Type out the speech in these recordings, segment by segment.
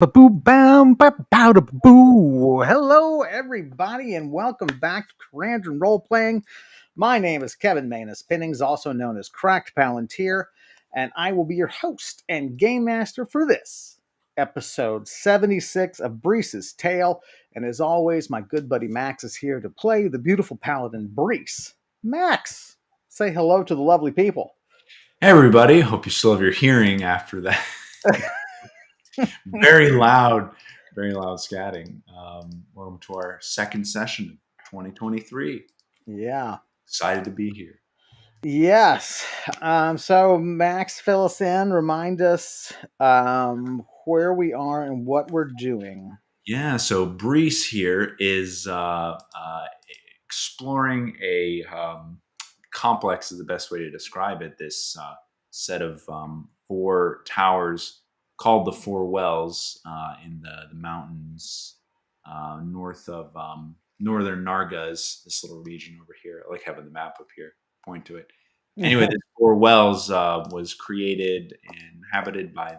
Ba-boo bam ba bow da boo. Hello, everybody, and welcome back to Karandrin Role Playing. My name is Kevin Manus Pinnings, also known as Cracked Palantir, and I will be your host and game master for this episode 76 of Brise's Tale. And as always, my good buddy Max is here to play the beautiful paladin Brise. Max, say hello to the lovely people. Hey everybody, hope you still have your hearing after that. very loud, very loud scatting. Welcome to our second session of 2023. Yeah. Excited to be here. Yes. So Max, fill us in, remind us where we are and what we're doing. Yeah, so Brees here is exploring a complex is the best way to describe it. This set of four towers called the Four Wells in the mountains north of northern Nargas, this little region over here. I like having the map up here, point to it. Anyway, this Four Wells was created and inhabited by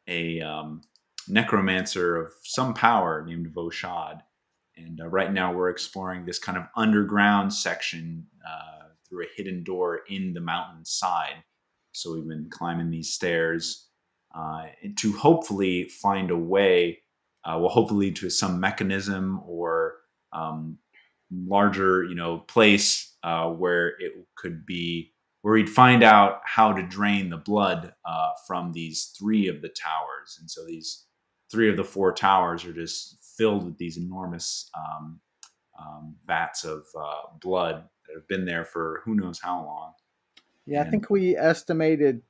a necromancer of some power named Voshad. And right now we're exploring this kind of underground section through a hidden door in the mountain side. So we've been climbing these stairs to hopefully find a way, will hopefully lead to some mechanism or larger, place where it could be, where we'd find out how to drain the blood from these three of the towers. And so these three of the four towers are just filled with these enormous vats of blood that have been there for who knows how long. Yeah, I think we estimated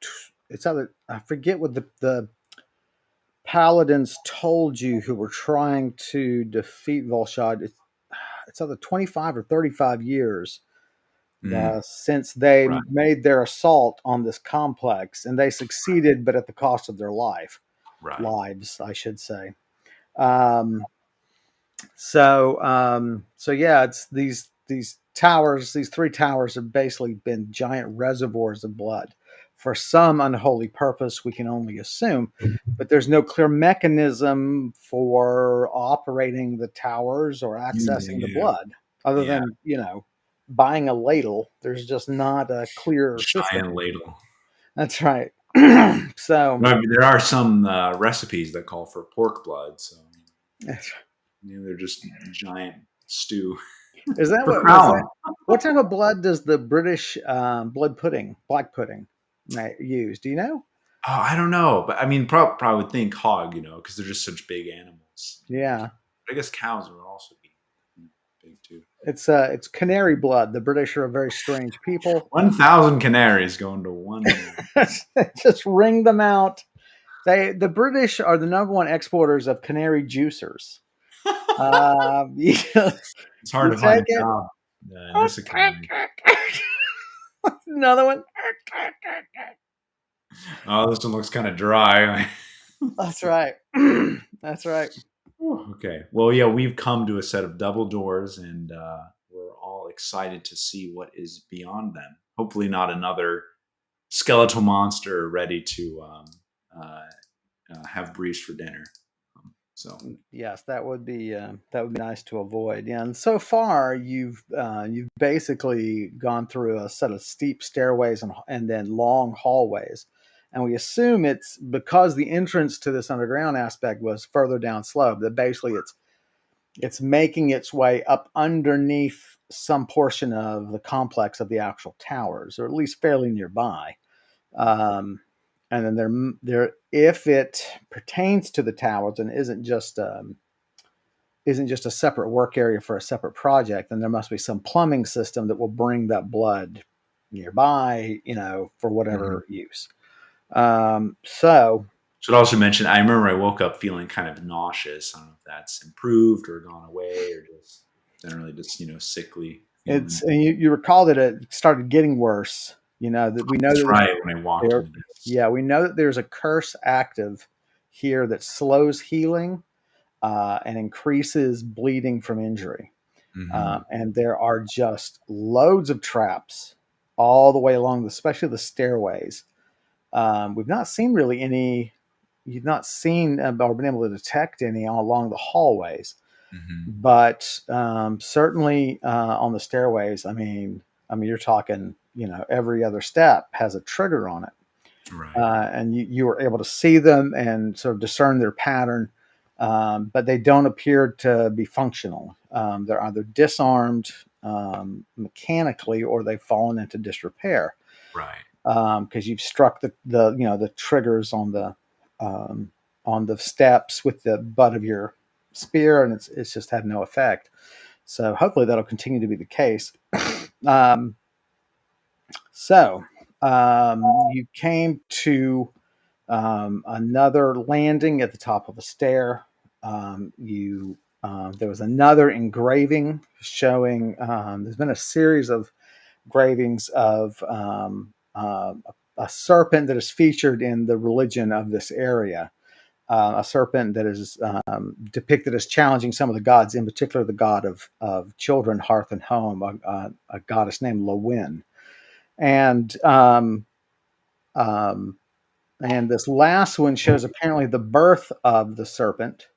it's either I forget what the paladins told you who were trying to defeat Volshad. It's either 25 or 35 years since they Right. made their assault on this complex, and they succeeded, but at the cost of their Right. lives, I should say. Um, so yeah, it's these towers, these three towers have basically been giant reservoirs of blood for some unholy purpose we can only assume, but there's no clear mechanism for operating the towers or accessing the Yeah. blood other Yeah. than, buying a ladle. There's just not a clear system. Giant ladle. That's right. So I mean, there are some recipes that call for pork blood, so that's they're just giant stew Is that for what was that? Crown. What type of blood does the British black pudding, use? Do you know? Oh, I don't know, but I mean, probably would think hog, because they're just such big animals. Yeah, But I guess cows would also be big too. it's canary blood. The British are a very strange people. 1,000 canaries going to one. Just wring them out. The British are the number one exporters of canary juicers. You, It's hard you to find take a it. job in this economy. Another one. Oh, this one looks kind of dry. That's right. That's right. Okay. Well, yeah, we've come to a set of double doors, and we're all excited to see what is beyond them. Hopefully, not another skeletal monster ready to uh, have Breeze for dinner. So, Yes, that would be nice to avoid. Yeah, and so far you've basically gone through a set of steep stairways and then long hallways, and we assume it's because the entrance to this underground aspect was further down slope that basically it's making its way up underneath some portion of the complex of the actual towers, or at least fairly nearby. Um, and then there, if it pertains to the towers and isn't just a separate work area for a separate project, then there must be some plumbing system that will bring that blood nearby, for mhm. whatever use. So Should also mention, I remember I woke up feeling kind of nauseous. I don't know if that's improved or gone away or just generally just, sickly feeling. and you recall that it started getting worse. That we know That's that right. When I walked there, into this. yeah, we know that there's a curse active here that slows healing and increases bleeding from injury. Hmm. And there are just loads of traps all the way along, especially the stairways. We've not seen really any. you've not seen or been able to detect any along the hallways, Hmm. but certainly on the stairways. I mean, you're talking, every other step has a trigger on it, Right. and you were able to see them and sort of discern their pattern, but they don't appear to be functional. They're either disarmed mechanically, or they've fallen into disrepair Right. because you've struck the triggers um, on the steps with the butt of your spear, and it's just had no effect. So hopefully that'll continue to be the case. Um, so you came to another landing at the top of a stair. You There was another engraving showing. There's been a series of engravings of a serpent that is featured in the religion of this area. A serpent that is depicted as challenging some of the gods, in particular the god of children, hearth, and home, a goddess named Lewin. And um, and this last one shows apparently the birth of the serpent,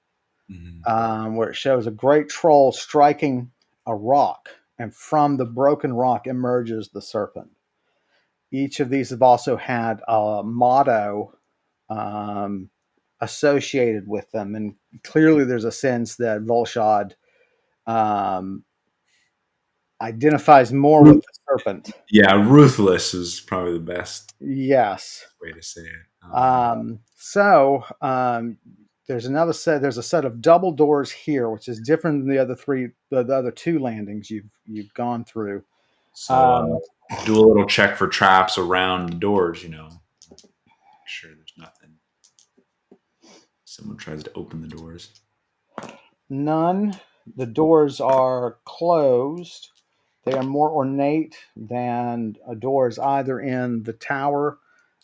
Hmm. where it shows a great troll striking a rock, and from the broken rock emerges the serpent. Each of these have also had a motto um, associated with them, and clearly there's a sense that Volshad um, identifies more with the serpent. Yeah, ruthless is probably the best Yes. way to say it. So there's another set. There's a set of double doors here, which is different than the other three, the other two landings you've gone through. So Um, do a little check for traps around the doors. Make sure there's nothing. Someone tries to open the doors. None. The doors are closed. They are more ornate than doors either in the tower,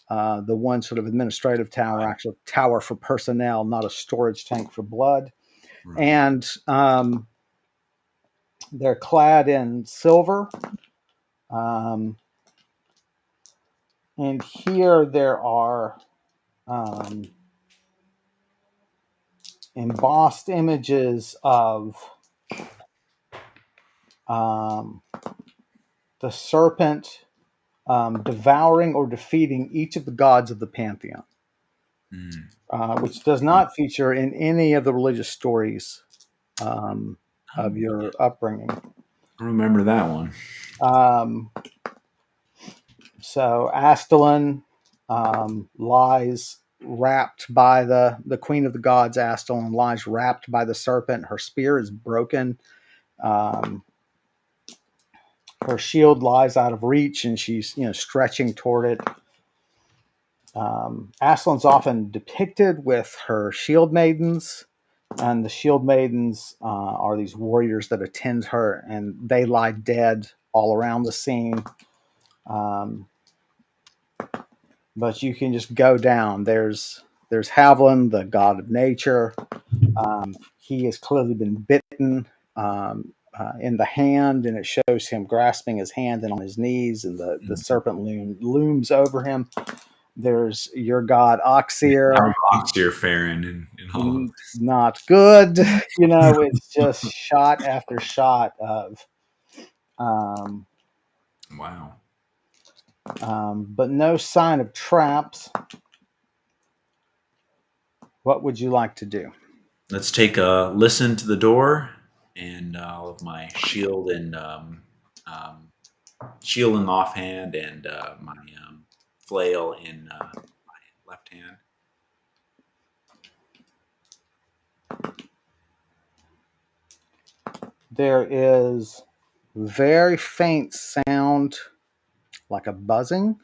the one sort of administrative tower, actual tower for personnel, not a storage tank for blood. Right. And they're clad in silver. Um, and here there are um, embossed images of um, the serpent devouring or defeating each of the gods of the pantheon, Mm. which does not feature in any of the religious stories um, of Oh, your upbringing. I remember that one. Um, so Astalon lies wrapped by the queen of the gods. Astalon lies wrapped by the serpent. Her spear is broken. Um, her shield lies out of reach, and she's stretching toward it. Aslan's often depicted with her shield maidens, and the shield maidens are these warriors that attend her, and they lie dead all around the scene. Um, but you can just go down. There's Havlin, the god of nature. He has clearly been bitten in the hand, and it shows him grasping his hand and on his knees, and the Mm. serpent looms over him. There's your god Oxir. How's Oxyr faring in all of Not good. It's just shot after shot of, um, this? Wow. but no sign of traps. What would you like to do? Let's take a listen to the door, and I'll have my um, shield in the offhand, and my flail in my left hand. There is very faint sound, like a buzzing,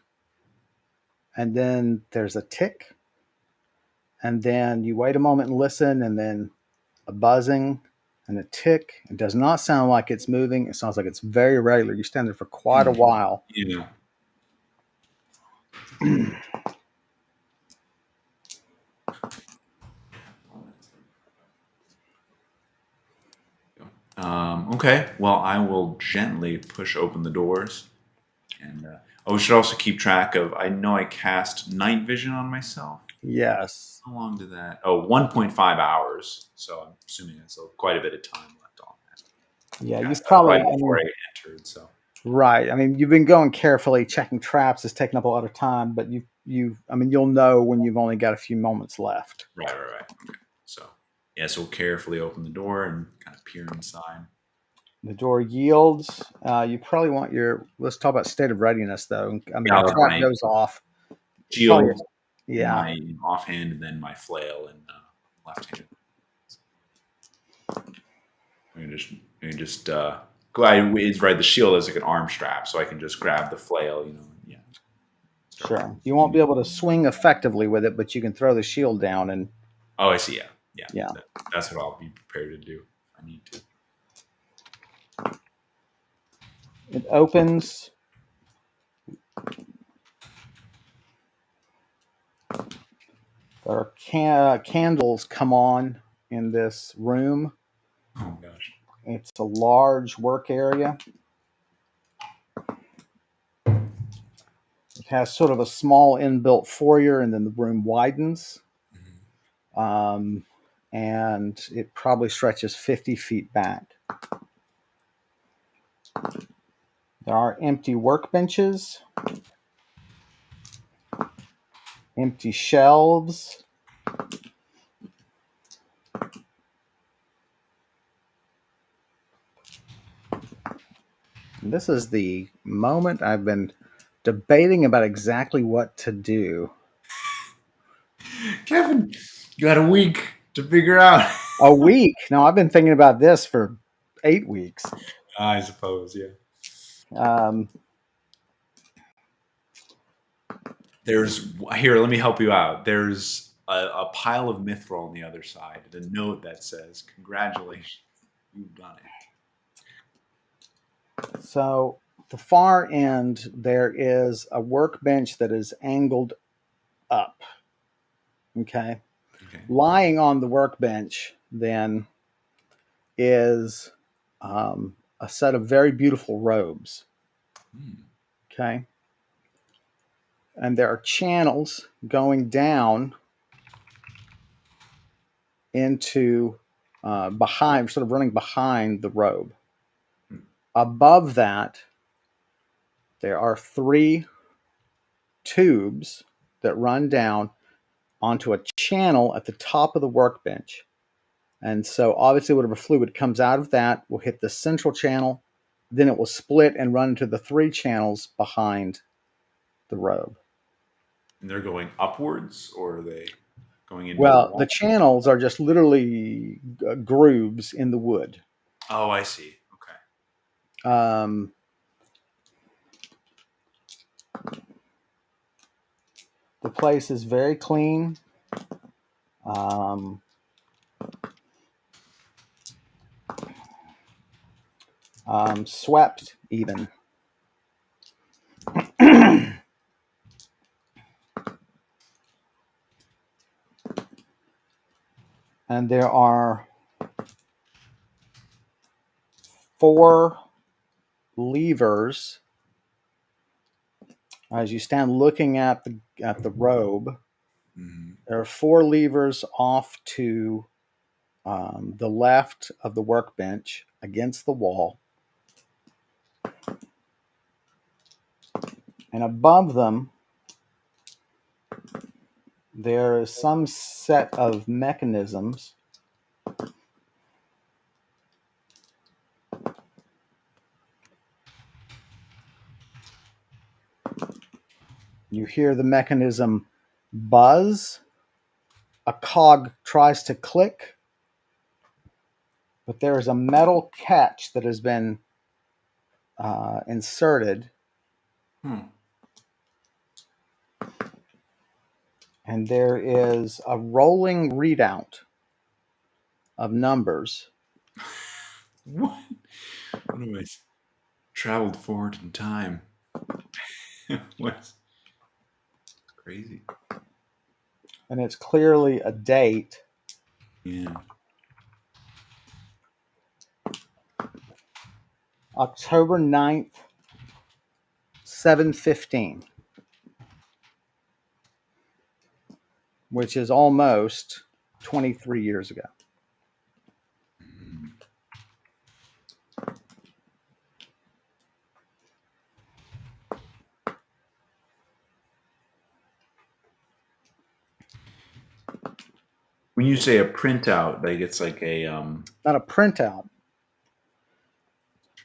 and then there's a tick, and then you wait a moment and listen, and then a buzzing and a tick. It does not sound like it's moving. It sounds like it's very regular. You stand there for quite a Hmm. while. Yeah. Okay. Well, I will gently push open the doors, and we should also keep track of. I know I cast night vision on myself. Yes. How long did that? Oh, 1.5 hours. So I'm assuming there's quite a bit of time left on that. Yeah, Okay, you've so that's probably, right I before mean, I entered. So right. I mean, you've been going carefully, checking traps. It's taken up a lot of time, but I mean, you'll know when you've only got a few moments left. right. Okay. So yeah, so we'll carefully open the door and kind of peer inside. The door yields. You probably want let's talk about state of readiness, though. I mean, Yeah, the I'll have trap my goes off. Probably, shield in yeah. my offhand, and then my flail in left hand. I can just go. It's right. The shield is like an arm strap, so I can just grab the flail. Yeah. Start. Sure. You won't be able to swing effectively with it, but you can throw the shield down and Oh, I see. Yeah. yeah. That's what I'll be prepared to do if I need to. It opens. There are candles come on in this room. Oh gosh. It's a large work area. It has sort of a small inbuilt foyer, and then the room widens. Mhm. Um, and it probably stretches 50 feet back. There are empty workbenches, empty shelves. And this is the moment I've been debating about exactly what to do. Kevin, you had a week to figure out. A week? No, I've been thinking about this for 8 weeks. I suppose, yeah. Um, There's here. Let me help you out. There's a pile of mithril on the other side, and a note that says, "Congratulations, you've done it." so, the far end, there is a workbench that is angled up. Okay. Okay. Lying on the workbench, then, is a set of very beautiful robes. Hmm. Okay. And there are channels going down into behind, sort of running behind the robe. Hmm. Above that, there are three tubes that run down onto a channel at the top of the workbench. And so, obviously, whatever fluid comes out of that will hit the central channel. Then it will split and run into the three channels behind the robe. And they're going upwards, or are they going into the Well, the wall? channels are just literally grooves in the wood. Oh, I see. Okay. Um, the place is very clean, um, swept even. And there are four levers as you stand looking at the robe. Hmm. There are four levers off to the left of the workbench against the wall, and above them there is some set of mechanisms. You hear the mechanism buzz. A cog tries to click, but there is a metal catch that has been inserted, Hmm. and there is a rolling readout of numbers. What? What have I traveled forward in time? What's crazy? And it's clearly a date. Yeah. October 9th, 7:15. which is almost 23 years ago. When you say a printout, like it's like a Not a printout,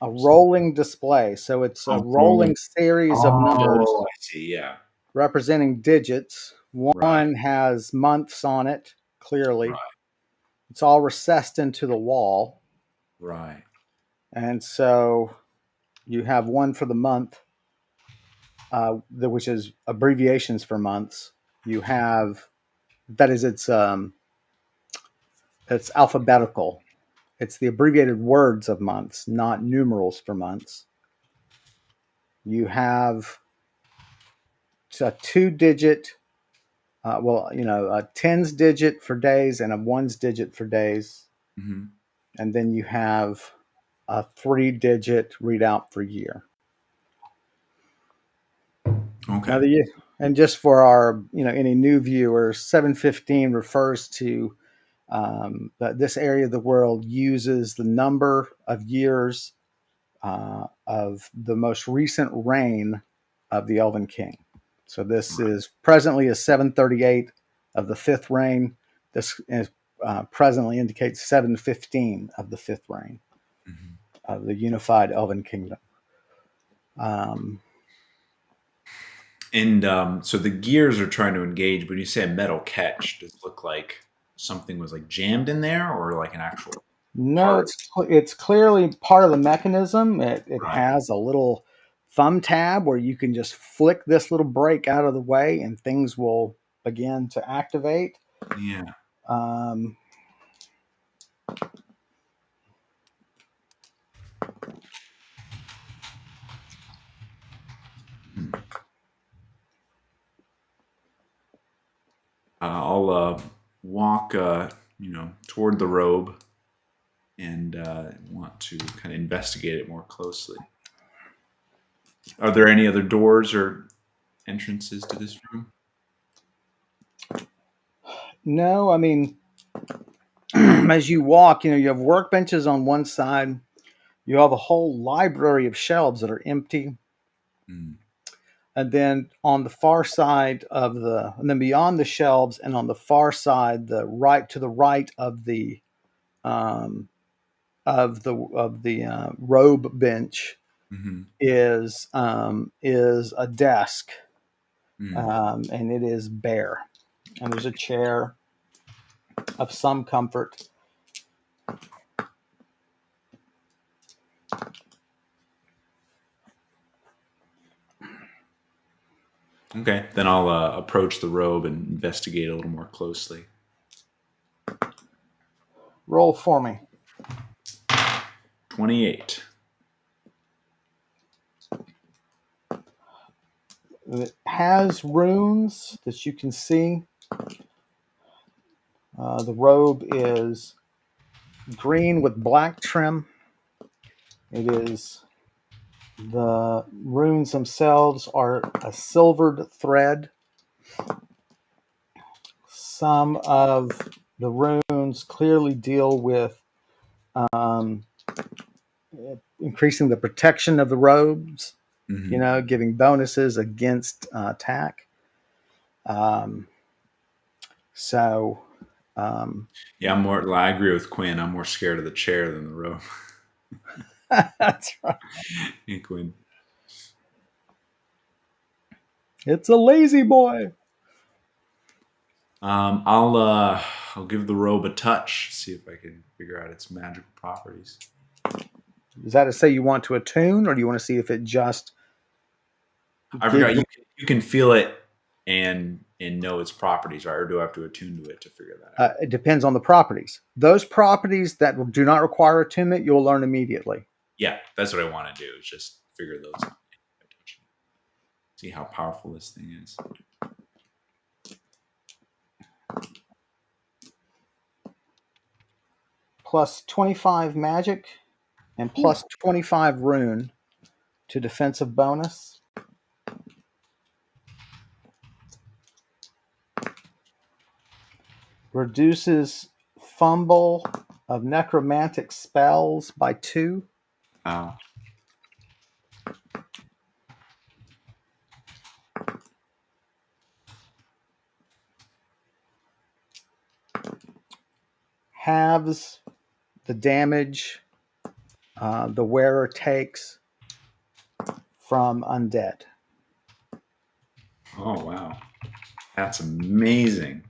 a rolling display. So it's a oh, rolling. rolling series of Oh, numbers I see. Yeah. representing digits. Right. One has months on it, clearly. Right. It's all recessed into the wall. Right. And so you have one for the month, which is abbreviations for months. You have, that is, it's alphabetical. It's the abbreviated words of months, not numerals for months. You have a two-digit, a tens digit for days and a ones digit for days, Hmm. and then you have a three-digit readout for year. Now Okay. and just for our, any new viewers, 715 refers to that this area of the world uses the number of years of the most recent reign of the Elven King. So this Right. is presently a 738 of the fifth reign. This is, presently indicates 715 of the fifth reign Hmm. of the unified Elven Kingdom. Um, And so the gears are trying to engage. But when you say a metal catch, does it look like something was like jammed in there, or like an actual no, part? it's clearly part of the mechanism. It Right. has a little thumb tab where you can just flick this little brake out of the way and things will begin to activate. Yeah. Um, Hmm. I'll walk, toward the robe and want to kind of investigate it more closely. Are there any other doors or entrances to this room? no, I mean, as you walk, you have workbenches on one side. You have a whole library of shelves that are empty. Mm. And then on the far side and then beyond the shelves and on the far side, to the right um, of the robe bench Hmm. is a desk, Mm. and it is bare. And there's a chair of some comfort. Okay, then I'll approach the robe and investigate a little more closely. Roll for me. 28. It has runes that you can see. The robe is green with black trim. It is The runes themselves are a silvered thread. Some of the runes clearly deal with um, increasing the protection of the robes, Hmm. giving bonuses against attack. Um, so, um, Yeah, I agree with Quinn. I'm more scared of the chair than the robe. that's right. Hey, Quinn. It's a lazy boy. I'll give the robe a touch, see if I can figure out its magical properties. Is that to say you want to attune, or do you want to see if it just I gives forgot you can feel it and know its properties, right? Or do I have to attune to it to figure that out? it depends on the properties. Those properties that do not require attunement, you'll learn immediately. Yeah, that's what I want to do. Is just figure those out. See how powerful this thing is. Plus 25 magic and plus 25 rune to defensive bonus. Reduces fumble of necromantic spells by 2. Wow. Halves the damage the wearer takes from undead. Oh, wow. That's amazing.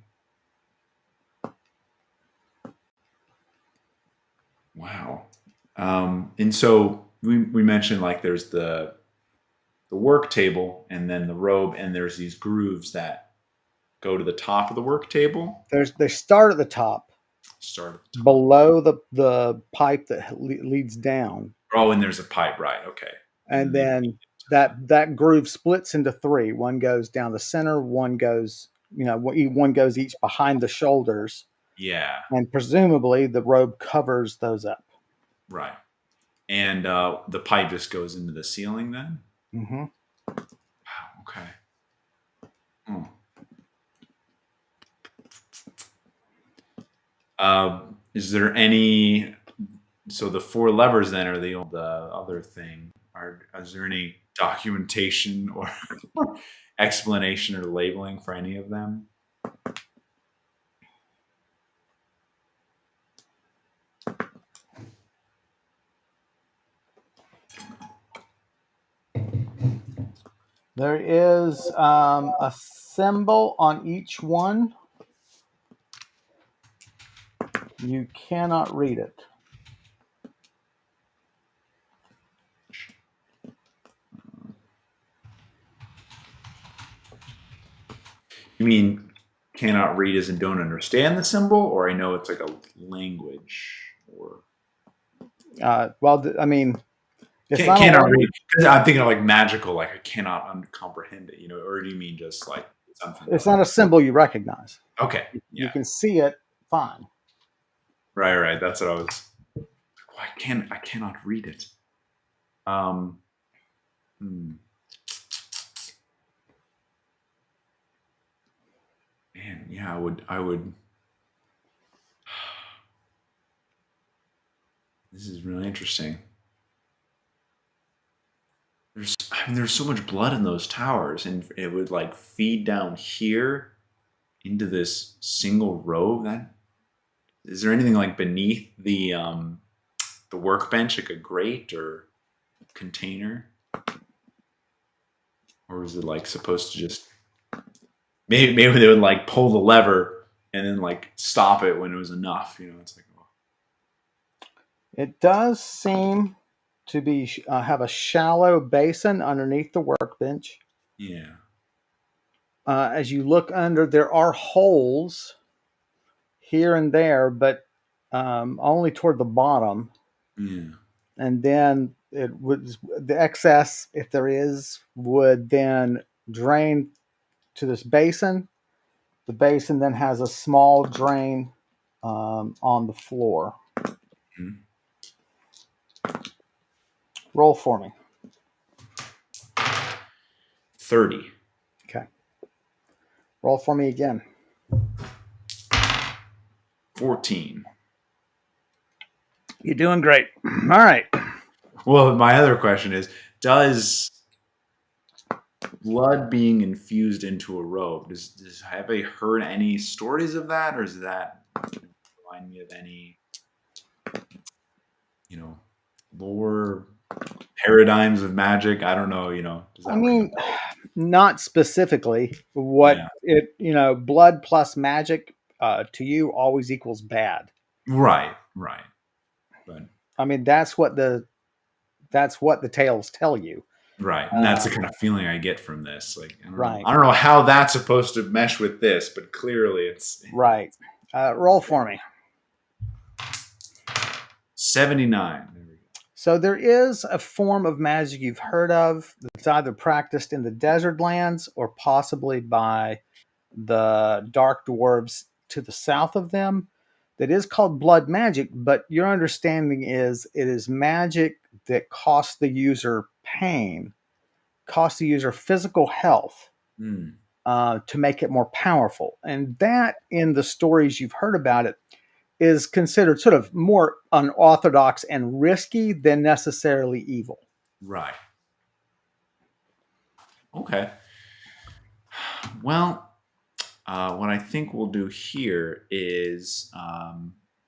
Wow. And so we mentioned like there's the work table and then the robe, and there's these grooves that go to the top of the work table. They start at the top, Start at the top. below the pipe that leads down, Oh, and there's a pipe, right? Okay. and And then then that groove splits into 3. One goes down the center, one goes one goes each behind the shoulders, yeah, and presumably the robe covers those up. right. And the pipe just goes into the ceiling then. Mm-hmm. Wow. Okay. Hmm. Is there any? So the 4 levers then are the other thing. Is there any documentation or explanation or labeling for any of them? There is a symbol on each one. You cannot read it. You mean cannot read as in don't understand the symbol, or I know it's like a language, or I mean, it's not a cannot language. read? 'Cause I'm thinking of like magical, like I cannot comprehend it, or do you mean just like it's It's unfamiliar? not a symbol you recognize. Okay, You yeah, can see it fine. right. That's what I was. Well, I cannot read it. Um, hmm. Man, yeah, I would. This is really interesting. There's so much blood in those towers, and it would like feed down here into this single row. That is there anything like beneath the workbench, like a grate or container, or is it like supposed to just maybe they would like pull the lever and then like stop it when it was enough? It's like oh, It does seem to be have a shallow basin underneath the workbench. yeah, As you look under, there are holes here and there, but only toward the bottom. yeah. And then the excess, if there is, would then drain to this basin. The basin then has a small drain on the floor. Mhm. Roll for me. 30. Okay. Roll for me again. 14. You're doing great. All right. Well, my other question is, does blood being infused into a robe, have I heard any stories of that, or does that remind me of any, lore paradigms of magic? I don't know, does I that ring a mean, bell? not specifically. What Yeah. blood plus magic to you always equals bad. Right. But I mean, that's what the tales tell you. right. And that's the kind of feeling I get from this. Like, I don't know. Right. I don't know how that's supposed to mesh with this, but clearly it's Right. Roll for me. 79. There we go. So there is a form of magic you've heard of that's either practiced in the desert lands or possibly by the dark dwarves to the south of them that is called blood magic, but your understanding is it is magic that costs the user pain, costs the user physical health, Hmm. to make it more powerful. And that, in the stories you've heard about it, is considered sort of more unorthodox and risky than necessarily evil. Right. Okay. Well, what I think we'll do here is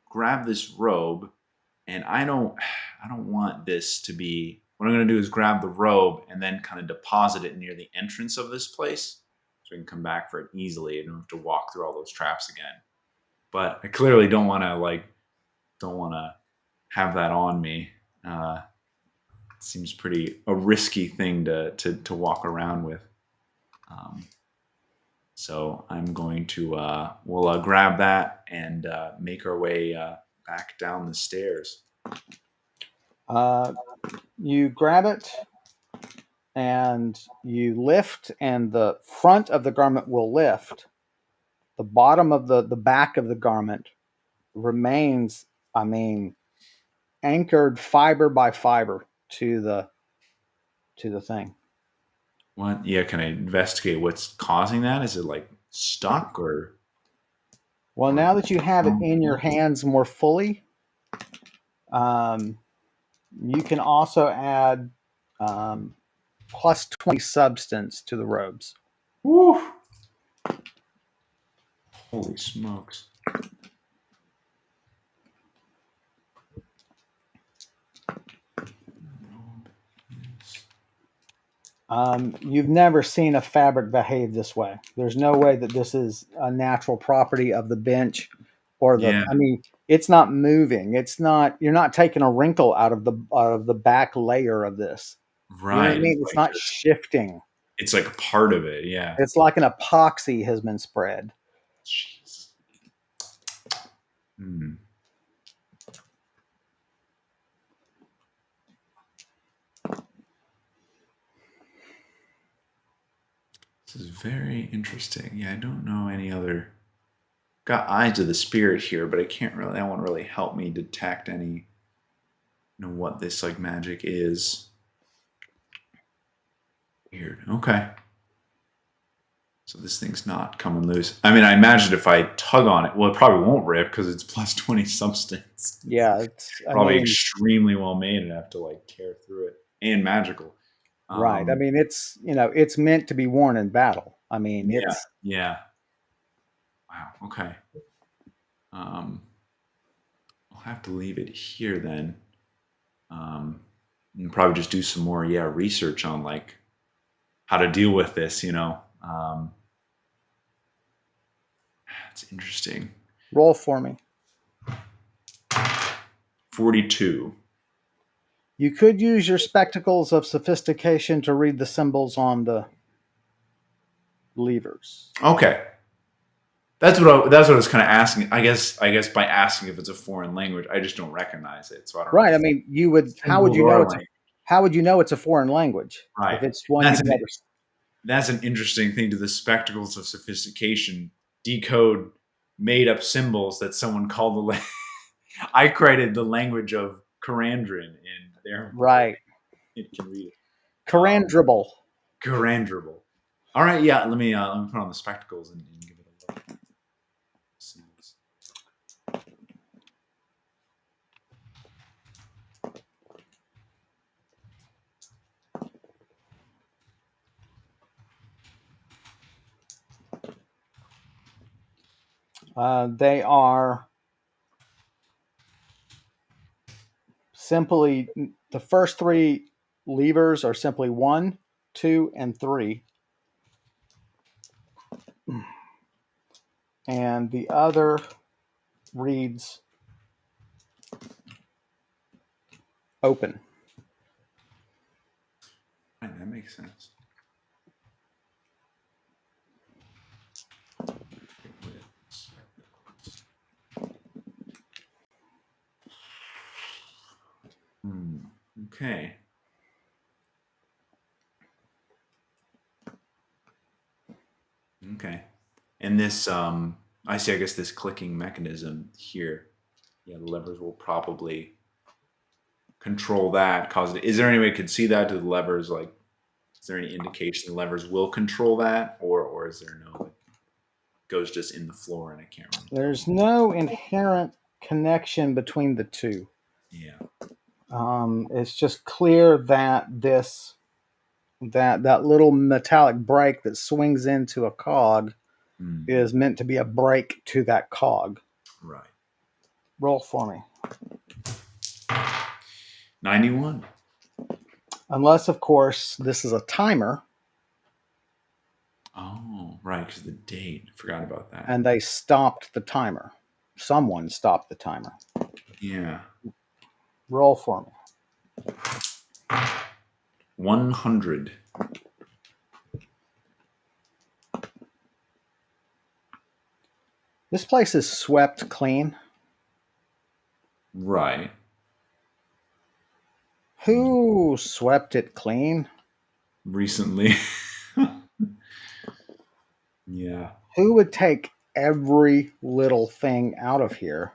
grab this robe, and I don't want this to be. What I'm going to do is grab the robe and then kind of deposit it near the entrance of this place, so we can come back for it easily and don't have to walk through all those traps again. But I clearly don't want to have that on me. Seems pretty a risky thing to walk around with. Um, So I'm going to we'll grab that and make our way back down the stairs. Uh, you grab it and you lift, and the front of the garment will lift. The bottom of the back of the garment remains, I mean, anchored fiber by fiber to the thing. What? Yeah, can I investigate what's causing that? Is it like stuck Well, or now that you have it in your hands more fully, um, you can also add um, plus 20 substance to the robes. Woo! Holy smokes! You've never seen a fabric behave this way. There's no way that this is a natural property of the bench or the. Yeah, I mean, it's not moving. It's not. You're not taking a wrinkle out of the back layer of this. You know what I right. mean? It's not shifting. It's like a part of it. Yeah. It's like an epoxy has been spread. Jeez. Hmm. This is very interesting. Yeah, I don't know any other. Got eyes of the spirit here, but I can't really. That won't really help me detect any. Know what this like magic is. Weird. Okay. So this thing's not coming loose. I mean, I imagine if I tug on it, well, it probably won't rip because it's plus 20 substance. Yeah, it's. I Probably mean, extremely well made and have to like tear through it and magical. right. I Um, mean, it's it's meant to be worn in battle. I mean, yeah, it's yeah. Wow. Okay. Um, I'll have to leave it here then. And probably just do some more, yeah, research on like how to deal with this. It's interesting. roll for me. 42. You could use your spectacles of sophistication to read the symbols on the levers. Okay. That's what I was kind of asking. I guess by asking if it's a foreign language, I just don't recognize it. So I don't know Right. if I mean, you would. How would symbols you know are it's a? language. How would you know it's a foreign language if Right. it's one That's you've an never? that's an interesting thing to the spectacles of sophistication. Decode made up symbols that someone called I created the language of Karandrin, and therefore Right. it can read it. Carandrable. Carandrable. All right, yeah. Let me put on the spectacles and give it a look. Symbols. They are simply the first three levers are simply 1, 2, and 3, and the other reads open. Right, that makes sense. Hmm. Okay. Okay. And this, I see. I guess this clicking mechanism here. Yeah, the levers will probably control that. Cause it. Is there any way you could see that? Do the levers like Is there any indication the levers will control that, or is there no, like, goes just in the floor and I can't really tell? There's no inherent connection between the two. Yeah. It's just clear that that little metallic brake that swings into a cog Mm, is meant to be a brake to that cog. right. Roll for me. 91. Unless, of course, this is a timer Oh, right, because the date. Forgot about that. and they stopped the timer. Someone stopped the timer. Yeah. Roll for me. 100. This place is swept clean. Right. Who swept it clean? Recently. Yeah. Who would take every little thing out of here?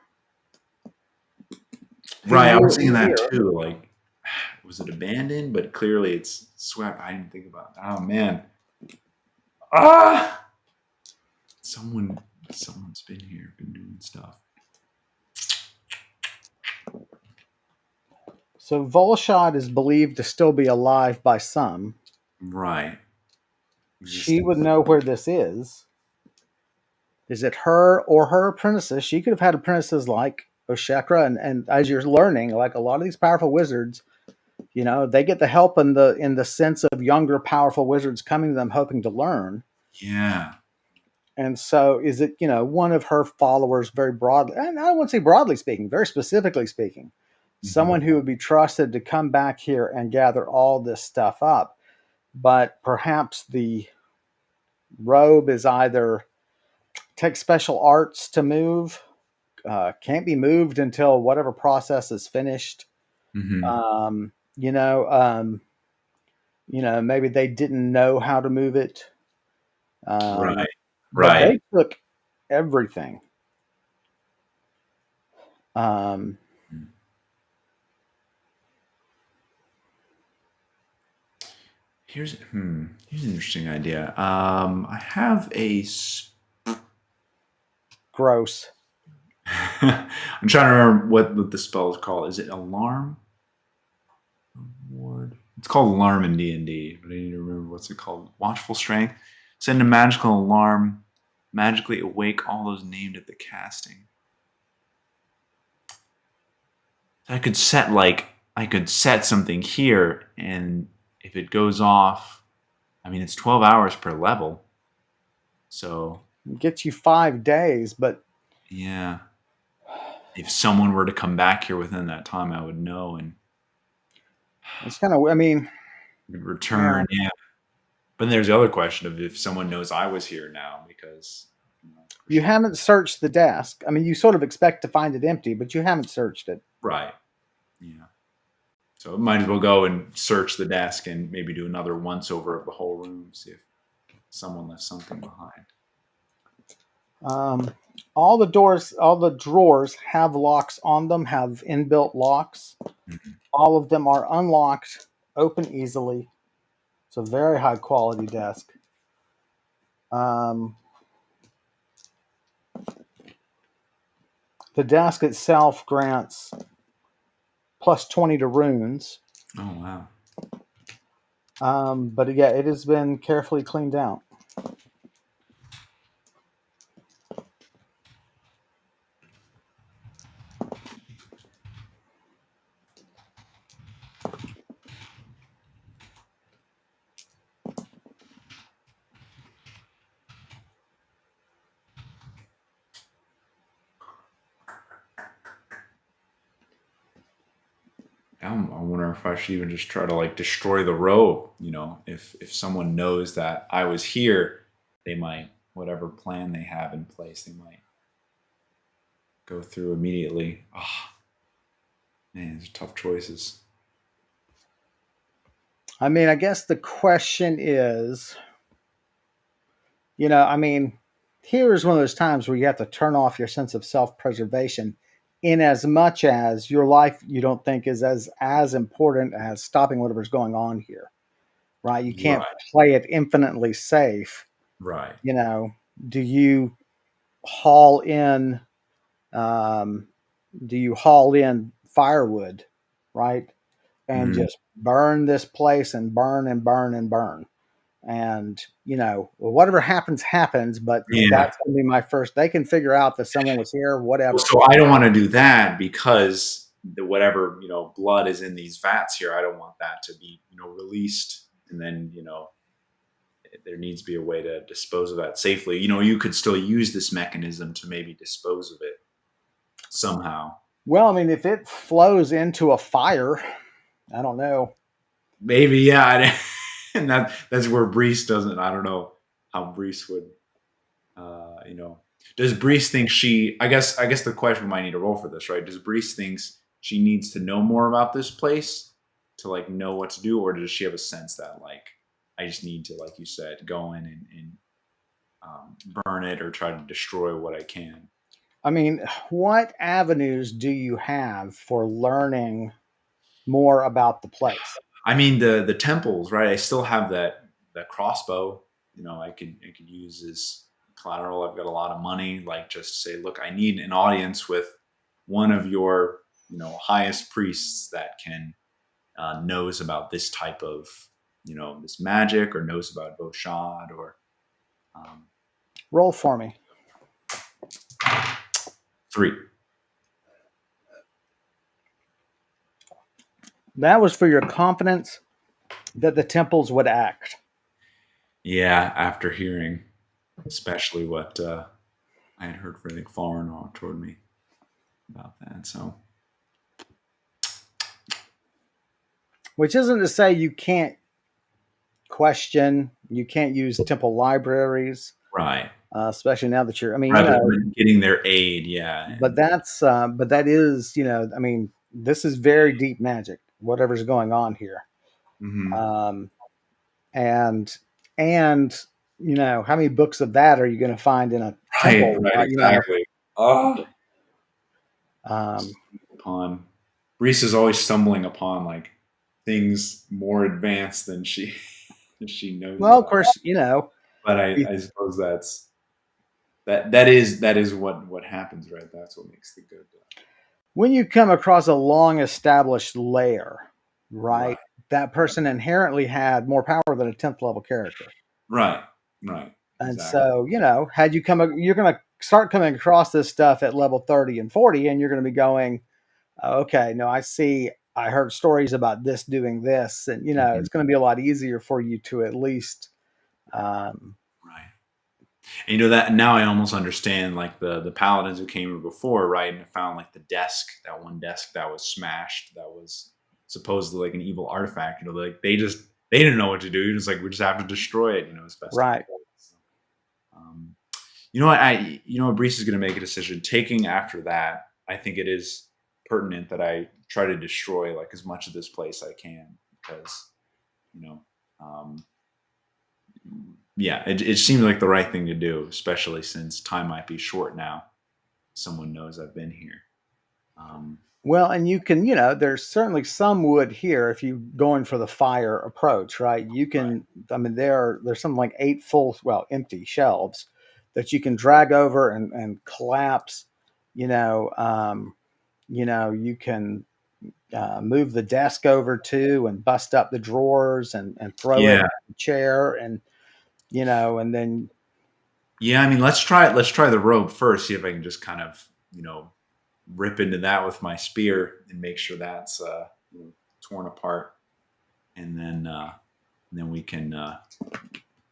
Right. I Who was thinking that here? too. Like, was it abandoned? But clearly it's swept. I didn't think about that. Oh, man. Ah! Someone's been here, been doing stuff. So Volshad is believed to still be alive by some. Right. She would know where this is. Is it her or her apprentices? She could have had apprentices like Oshekra, and as you're learning, like a lot of these powerful wizards, they get the help in the sense of younger, powerful wizards coming to them hoping to learn. Yeah. And so, is it one of her followers, very broadly? And I don't want to say broadly speaking, very specifically speaking, someone who would be trusted to come back here and gather all this stuff up. But perhaps the robe is either takes special arts to move, can't be moved until whatever process is finished. Mm-hmm. Um, you know, um, maybe they didn't know how to move it. Right. But Right. they took everything. Um, Here's an interesting idea. I have a. Gross. I'm trying to remember what the spell is called. Is it alarm? Ward. It's called alarm in D&D, but I need to remember what's it called. Watchful strength. Send a magical alarm. Magically awake all those named at the casting. I could set something here, and if it goes off, I mean, it's 12 hours per level. So It gets you 5 days, but yeah, if someone were to come back here within that time, I would know and it's kind of, I mean, return. Yeah. But there's the other question of if someone knows I was here now because you haven't searched the desk. I mean, you sort of expect to find it empty, but you haven't searched it. right. Yeah. So it might as well go and search the desk and maybe do another once over of the whole room, see if someone left something behind. All the drawers have locks on them, have inbuilt locks. Mm-hmm. All of them are unlocked, open easily. It's a very high quality desk. The desk itself grants plus 20 to runes. Oh, wow. But yeah, it has been carefully cleaned out. I wonder if I should even just try to like destroy the row. If someone knows that I was here, they might, whatever plan they have in place, they might go through immediately. Oh, man, these are tough choices. I mean, I guess the question is, I mean, here is one of those times where you have to turn off your sense of self-preservation in as much as your life you don't think is as important as stopping whatever's going on here. right? You can't Right. play it infinitely safe. Right. You know, do you haul in um, do you haul in firewood, right? And Mm, just burn this place and burn and burn and burn. And, well, whatever happens, happens, but yeah. that's going to be my first. They can figure out that someone was here, Well, whatever. so I don't want to do that because the whatever blood is in these vats here. I don't want that to be released, and then there needs to be a way to dispose of that safely. You could still use this mechanism to maybe dispose of it somehow. Well, I mean, if it flows into a fire, I don't know. Maybe, yeah, and that's where Brise doesn't. I don't know how Brise would. Does Brise think she? I guess the question we might need to roll for this, right? Does Brise thinks she needs to know more about this place to like know what to do, or does she have a sense that like I just need to, like you said, go in and burn it or try to destroy what I can? I mean, what avenues do you have for learning more about the place? I mean the temples, right? I still have that crossbow. I could use as collateral. I've got a lot of money. Like just say, look, I need an audience with one of your highest priests that can knows about this type of this magic or knows about Voshad or um, Roll for me. 3. That was for your confidence that the temples would act. Yeah, after hearing especially what I had heard from I think Farnor told me about that. So Which isn't to say you can't question, you can't use temple libraries, right. especially now that you're, I mean, Right, but getting their aid, yeah, but that is, I mean, this is very deep magic, whatever's going on here. mm-hmm. Um, and, and, how many books of that are you going to find in a Right, temple? right, exactly. Oh, Um, upon Reese is always stumbling upon like things more advanced than she she knows well, of about. course, But I suppose that is what happens, right? That's what makes the good. when you come across a long established layer, Right, right, that right, person inherently had more power than a 10th level character. right, right. And Exactly. so, had you you're going to start coming across this stuff at level 30 and 40, and you're going to be going, okay, no, I heard stories about this doing this. And, Mhm. it's going to be a lot easier for you to at least, um, Right. And that now I almost understand like the paladins who came here before, right? And I found like that one desk that was smashed, that was supposedly like an evil artifact. Like they didn't know what to do. It's like we just have to destroy it, as best we right. can. So, um, what Brees is going to make a decision. Taking after that, I think it is pertinent that I try to destroy like as much of this place I can because you know um, yeah, it seems like the right thing to do, especially since time might be short now. Someone knows I've been here. Um, Well, and you can, there's certainly some wood here if you're going for the fire approach, right? You right. can, I mean, there's something like 8 full, well, empty shelves that you can drag over and collapse. You know, you can move the desk over to and bust up the drawers and throw it Yeah, at the chair and, and then, yeah. I mean, let's try the robe first. See if I can just kind of rip into that with my spear and make sure that's torn apart, and then we can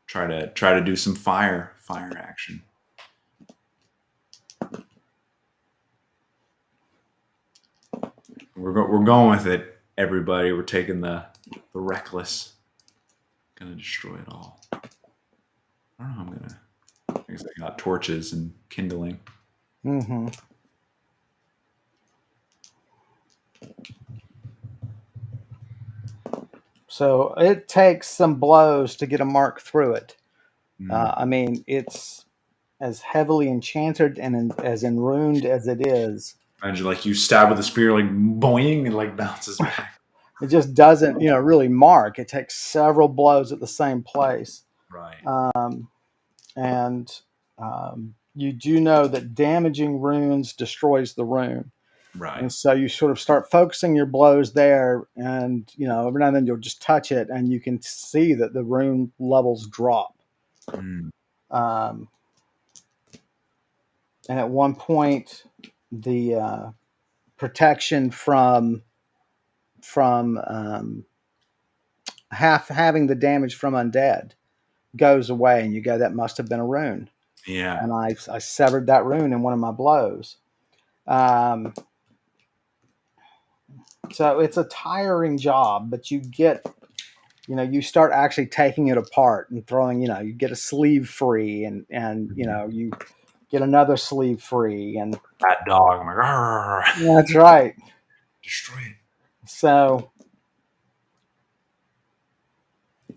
try to do some fire action. We're going with it, everybody. We're taking the reckless. Gonna destroy it all. I don't know. I guess I got torches and kindling. mhm. So it takes some blows to get a mark through it. Mm. I mean, it's as heavily enchanted and as enruned as it is. Imagine like you stab with a spear, like boing, and like bounces back. It just doesn't, really mark. It takes several blows at the same place. Right. Um, and you do know that damaging runes destroys the rune. Right. And so you sort of start focusing your blows there, and every now and then you'll just touch it, and you can see that the rune levels drop. Mm. Um, and at one point, the protection from having the damage from undead goes away, and you go, that must have been a rune. Yeah. And I severed that rune in one of my blows. Um, so it's a tiring job, but you start actually taking it apart and throwing, you get a sleeve free, and you get another sleeve free, and That dog. I'm like, "Arr." that's right. Destroy it. So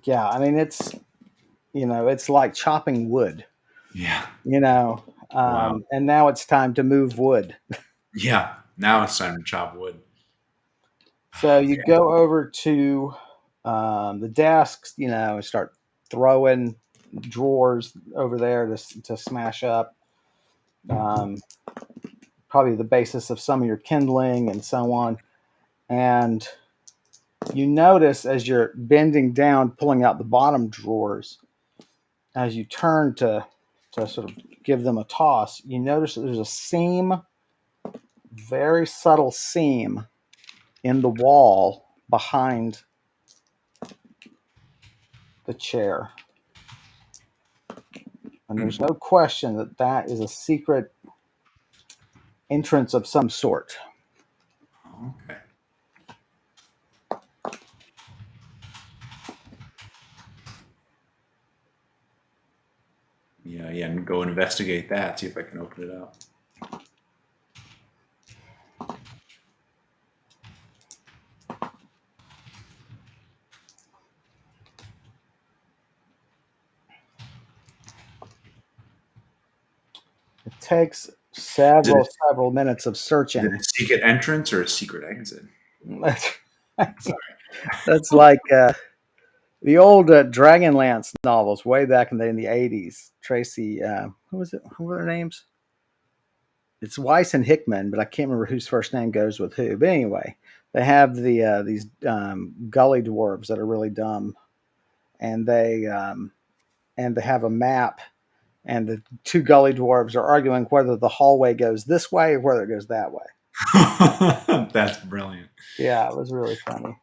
yeah, I mean, it's like chopping wood, Yeah. you know, Wow. and now it's time to move wood. Yeah. Now it's time to chop wood. So you go over to the desks, and start throwing drawers over there to smash up. Um, Probably the basis of some of your kindling and so on. And you notice as you're bending down, pulling out the bottom drawers, as you turn to sort of give them a toss, you notice that there's a seam, very subtle seam in the wall behind the chair. And Hmm. there's no question that that is a secret entrance of some sort. Okay. Yeah. Yeah. And go investigate that. See if I can open it up. It takes Is it, several minutes of is it searching. a secret entrance or a secret exit? Sorry. That's like the old Dragonlance novels way back in the 80s. Tracy, who was it? Who were their names? It's Weiss and Hickman, but I can't remember whose first name goes with who. But anyway, they have these gully dwarves that are really dumb, and they have a map, and the two gully dwarves are arguing whether the hallway goes this way or whether it goes that way. That's brilliant. Yeah, it was really funny.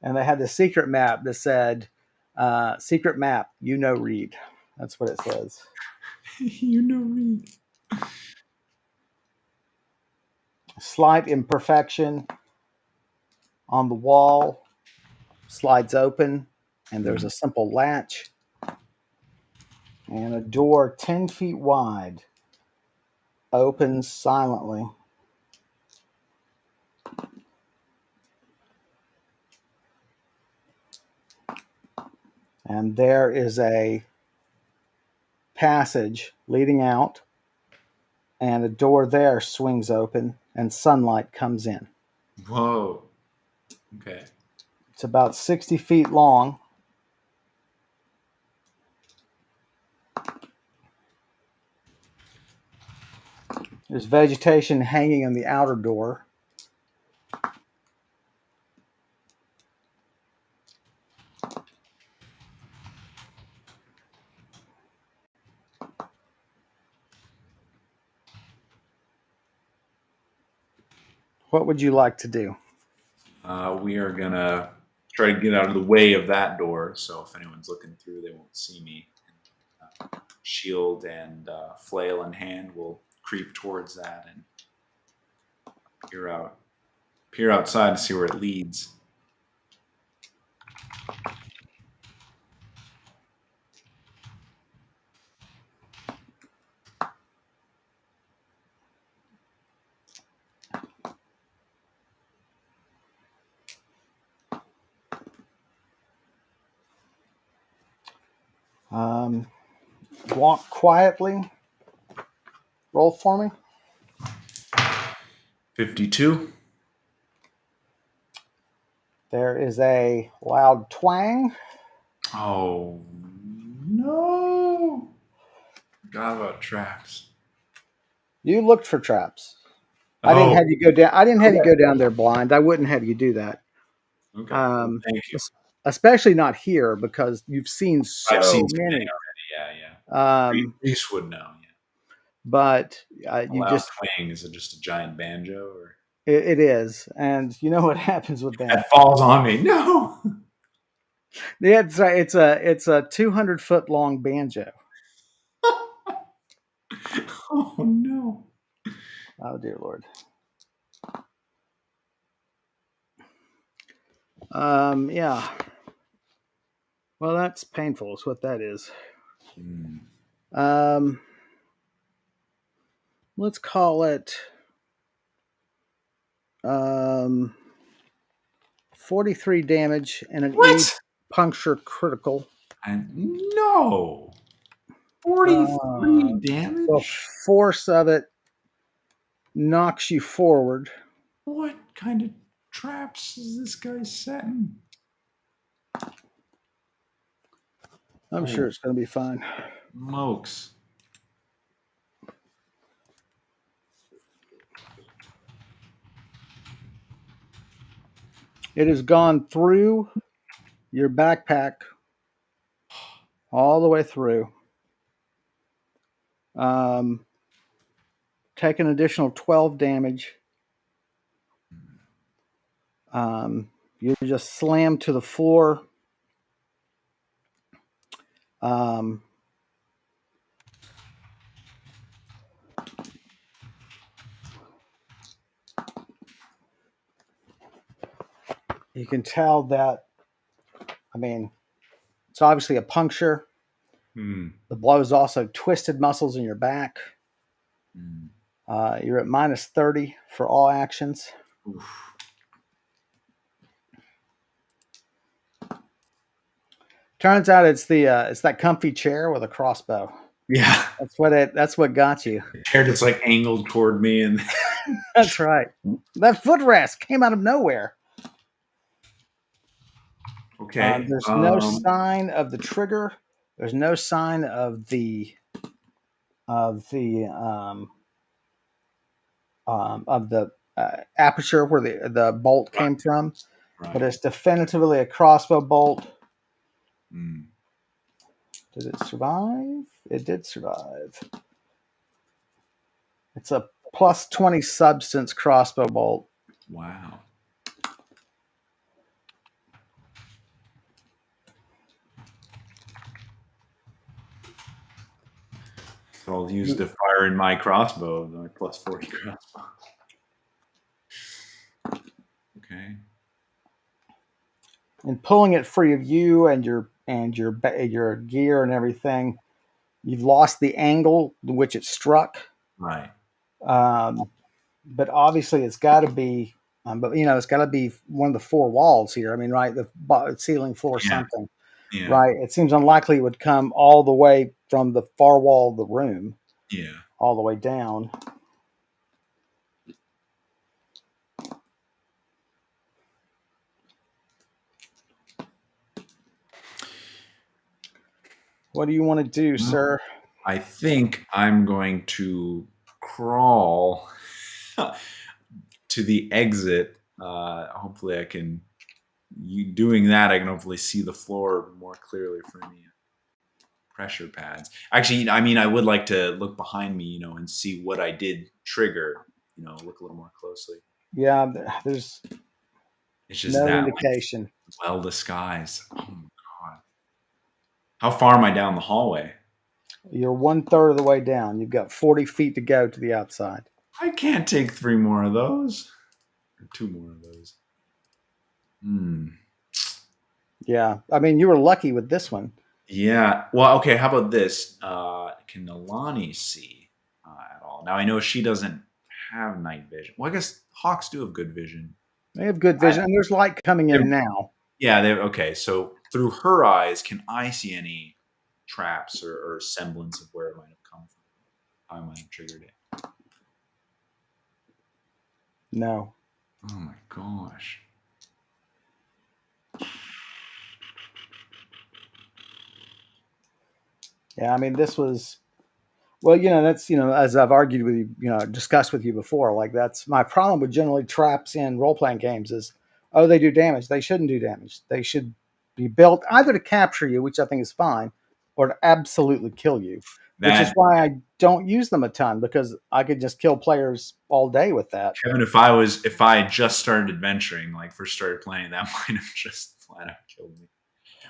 And they had the secret map that said, "Secret map, read." That's what it says. You know me. Slight imperfection on the wall slides open, and there's a simple latch and a door 10 feet wide opens silently. And there is a passage leading out, and a door there swings open, and sunlight comes in. Whoa. Okay. It's about 60 feet long. There's vegetation hanging on the outer door. What would you like to do? We are gonna try to get out of the way of that door, so if anyone's looking through, they won't see me. Shield and flail in hand, will creep towards that and peer outside to see where it leads. Um, Walk quietly. Roll for me. 52. There is a loud twang. Oh no! Forgot about traps. You looked for traps. I didn't Oh, have you go down. I didn't have you okay. go down there blind. I wouldn't have you do that. Okay. Well, Um, thank you. especially not here because you've seen I've so seen so many many. already. Yeah, yeah. Um, Reese would know. Yeah. but A you loud just twang is it just a giant banjo or it is, and you know what happens with them. that falls on me? No. Yeah, it's a 200-foot long banjo. Oh no. Oh dear Lord. Yeah. Well, that's painful. Is what that is. Mm. Um, let's call it um, 43 damage and an E What? puncture critical. No. 43 Uh, the damage? force of it knocks you forward. What kind of traps is this guy setting? I'm sure Oh, it's going to be fine. smokes. It has gone through your backpack all the way through. Um, take an additional 12 damage. You're just slammed to the floor. Um, you can tell that, I mean, it's obviously a puncture. Hmm. The blows also twisted muscles in your back. Mm. You're at minus 30 for all actions. Oof. Turns out it's that comfy chair with a crossbow. Yeah. That's what got you. The chair just like angled toward me and That's right. That footrest came out of nowhere. okay. There's no sign of the trigger. There's no sign of the aperture where the bolt Right. came from, but Right. it's definitively a crossbow bolt. Mm. Did it survive? It did survive. It's a plus 20 substance crossbow bolt. Wow. So I'll use You, the fire in my crossbow, my plus 40 crossbow. Okay. and pulling it free of you and your gear and everything, you've lost the angle in which it struck. Right. Um, but obviously, it's got to be. But it's got to be one of the four walls here. I mean, right, the ceiling, floor, Yeah. something. Yeah. Right. It seems unlikely it would come all the way from the far wall of the room Yeah. all the way down. What do you want to do, Well, sir? I think I'm going to crawl to the exit. Hopefully, I can. Doing that, I can hopefully see the floor more clearly for any pressure pads. Actually, I mean, I would like to look behind me, and see what I did trigger. Look a little more closely. Yeah, there's It's just no that indication. well disguised. Oh my god! How far am I down the hallway? You're 1/3 of the way down. You've got 40 feet to go to the outside. I can't take 3 more of those or 2 more of those. Hmm. Yeah, I mean, you were lucky with this one. Yeah. Well, okay. How about this? Can Nalani see at all? Now I know she doesn't have night vision. Well, I guess hawks do have good vision. They have good I, vision, and there's light coming they're- in now. yeah. They're okay. So through her eyes, can I see any traps or semblance of where it might have come from? How I might have triggered it? No. Oh my gosh. Yeah, I mean, this was well, that's as I've argued with you, discussed with you before. Like that's my problem with generally traps in role playing games is, oh, they do damage. They shouldn't do damage. They should be built either to capture you, which I think is fine, or to absolutely kill you. Which is That why I don't use them a ton because I could just kill players all day with that. Kevin, if I had just started adventuring, like first started playing, that might have just flat out killed me.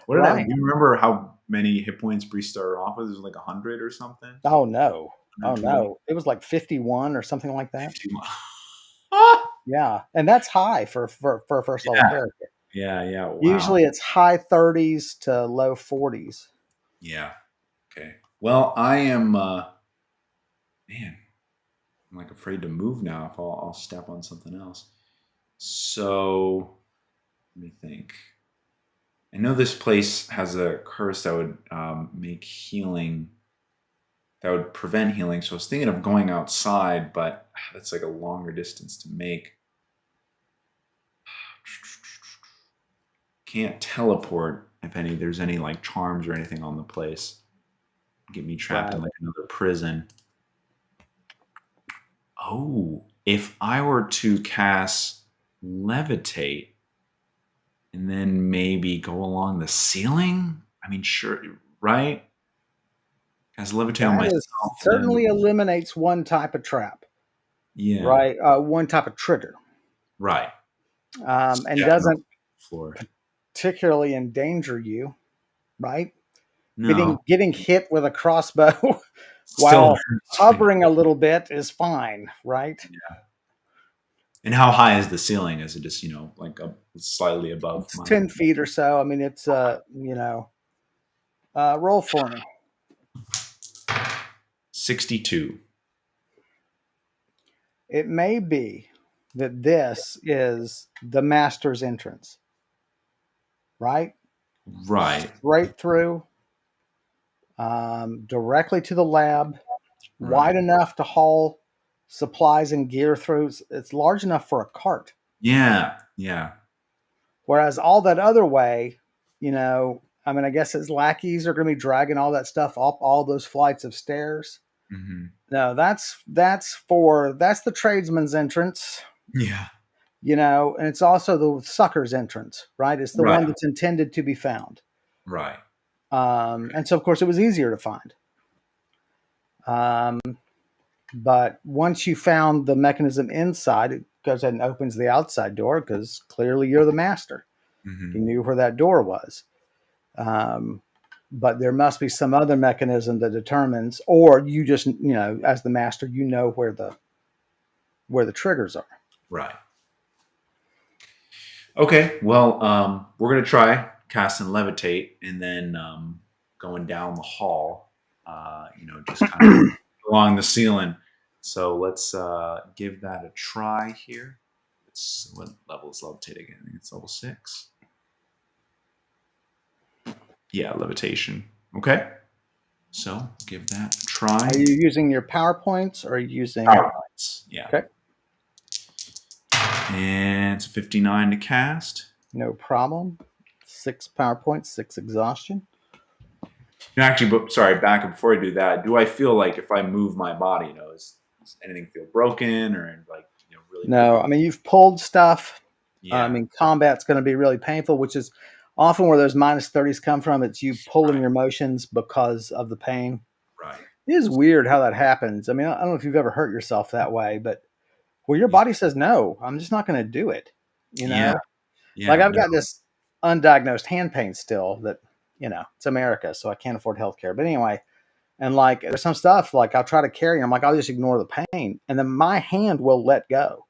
What did I? Do Right? you remember how many hit points Brise started off with? It was like 100 or something. Oh no, oh 120, no, it was like 51 or something like that. 51. Ah! Yeah, and that's high for a first level Yeah, character. yeah, yeah. Wow. Usually it's high 30s to low 40s. Yeah. Okay. Well, I am. Man, I'm like afraid to move now. If I'll step on something else. So let me think. I know this place has a curse that would make healing, that would prevent healing. So I was thinking of going outside, but that's like a longer distance to make. Can't teleport if there's any like charms or anything on the place. Get me trapped in Right. like another prison. Oh, if I were to cast levitate and then maybe go along the ceiling? I mean, sure, right? Cast levitate on That myself is and then certainly eliminates one type of trap, yeah, right? One type of trigger, right. and Stepping on doesn't the floor. particularly endanger you, right? No, Getting hit with a crossbow still while hurts me. hovering a little bit is fine, right? And how high is the ceiling? Is it just like slightly above It's my 10 feet or so. I mean, it's roll for me. 62? It may be that this is the master's entrance, right? Right, Straight through, directly to the lab, right. wide enough to haul supplies and gear through. It's large enough for a cart. Yeah, yeah. Whereas all that other way, I mean, I guess his lackeys are going to be dragging all that stuff up all those flights of stairs. Hmm. No, that's the tradesman's entrance, Yeah, and it's also the sucker's entrance, right? It's the right, one that's intended to be found. right. And so, of course, it was easier to find. Um, but once you found the mechanism inside, it goes ahead and opens the outside door because clearly you're the master. You Hmm. knew where that door was. Um, but there must be some other mechanism that determines, or you just, as the master, where the triggers are. Right. Okay, well, we're gonna try cast and levitate, and then going down the hall. Just kind of along the ceiling. So let's give that a try here. It's what level is levitate again? I think it's level 6. Yeah, levitation. Okay, so give that a try. Are you using your PowerPoints or are you using? PowerPoints. Yeah, Okay, and it's 59 to cast. no problem. 6 PowerPoints, 6 exhaustion. Actually, but sorry, back up before I do that. Do I feel like if I move my body, does anything feel broken or like really No, pull? I mean, you've pulled stuff. I Yeah, mean, combat's going to be really painful, which is often where those -30s come from. It's you pulling right, your motions because of the pain. right. It is weird how that happens. I mean, I don't know if you've ever hurt yourself that way, but where your Yeah, body says, no, I'm just not going to do it. You yeah, know, like yeah. I've No, got this undiagnosed hand pain still that, it's America, so I can't afford healthcare. But anyway, and like there's some stuff like I'll try to carry, and I'm like, I'll just ignore the pain. And then my hand will let go.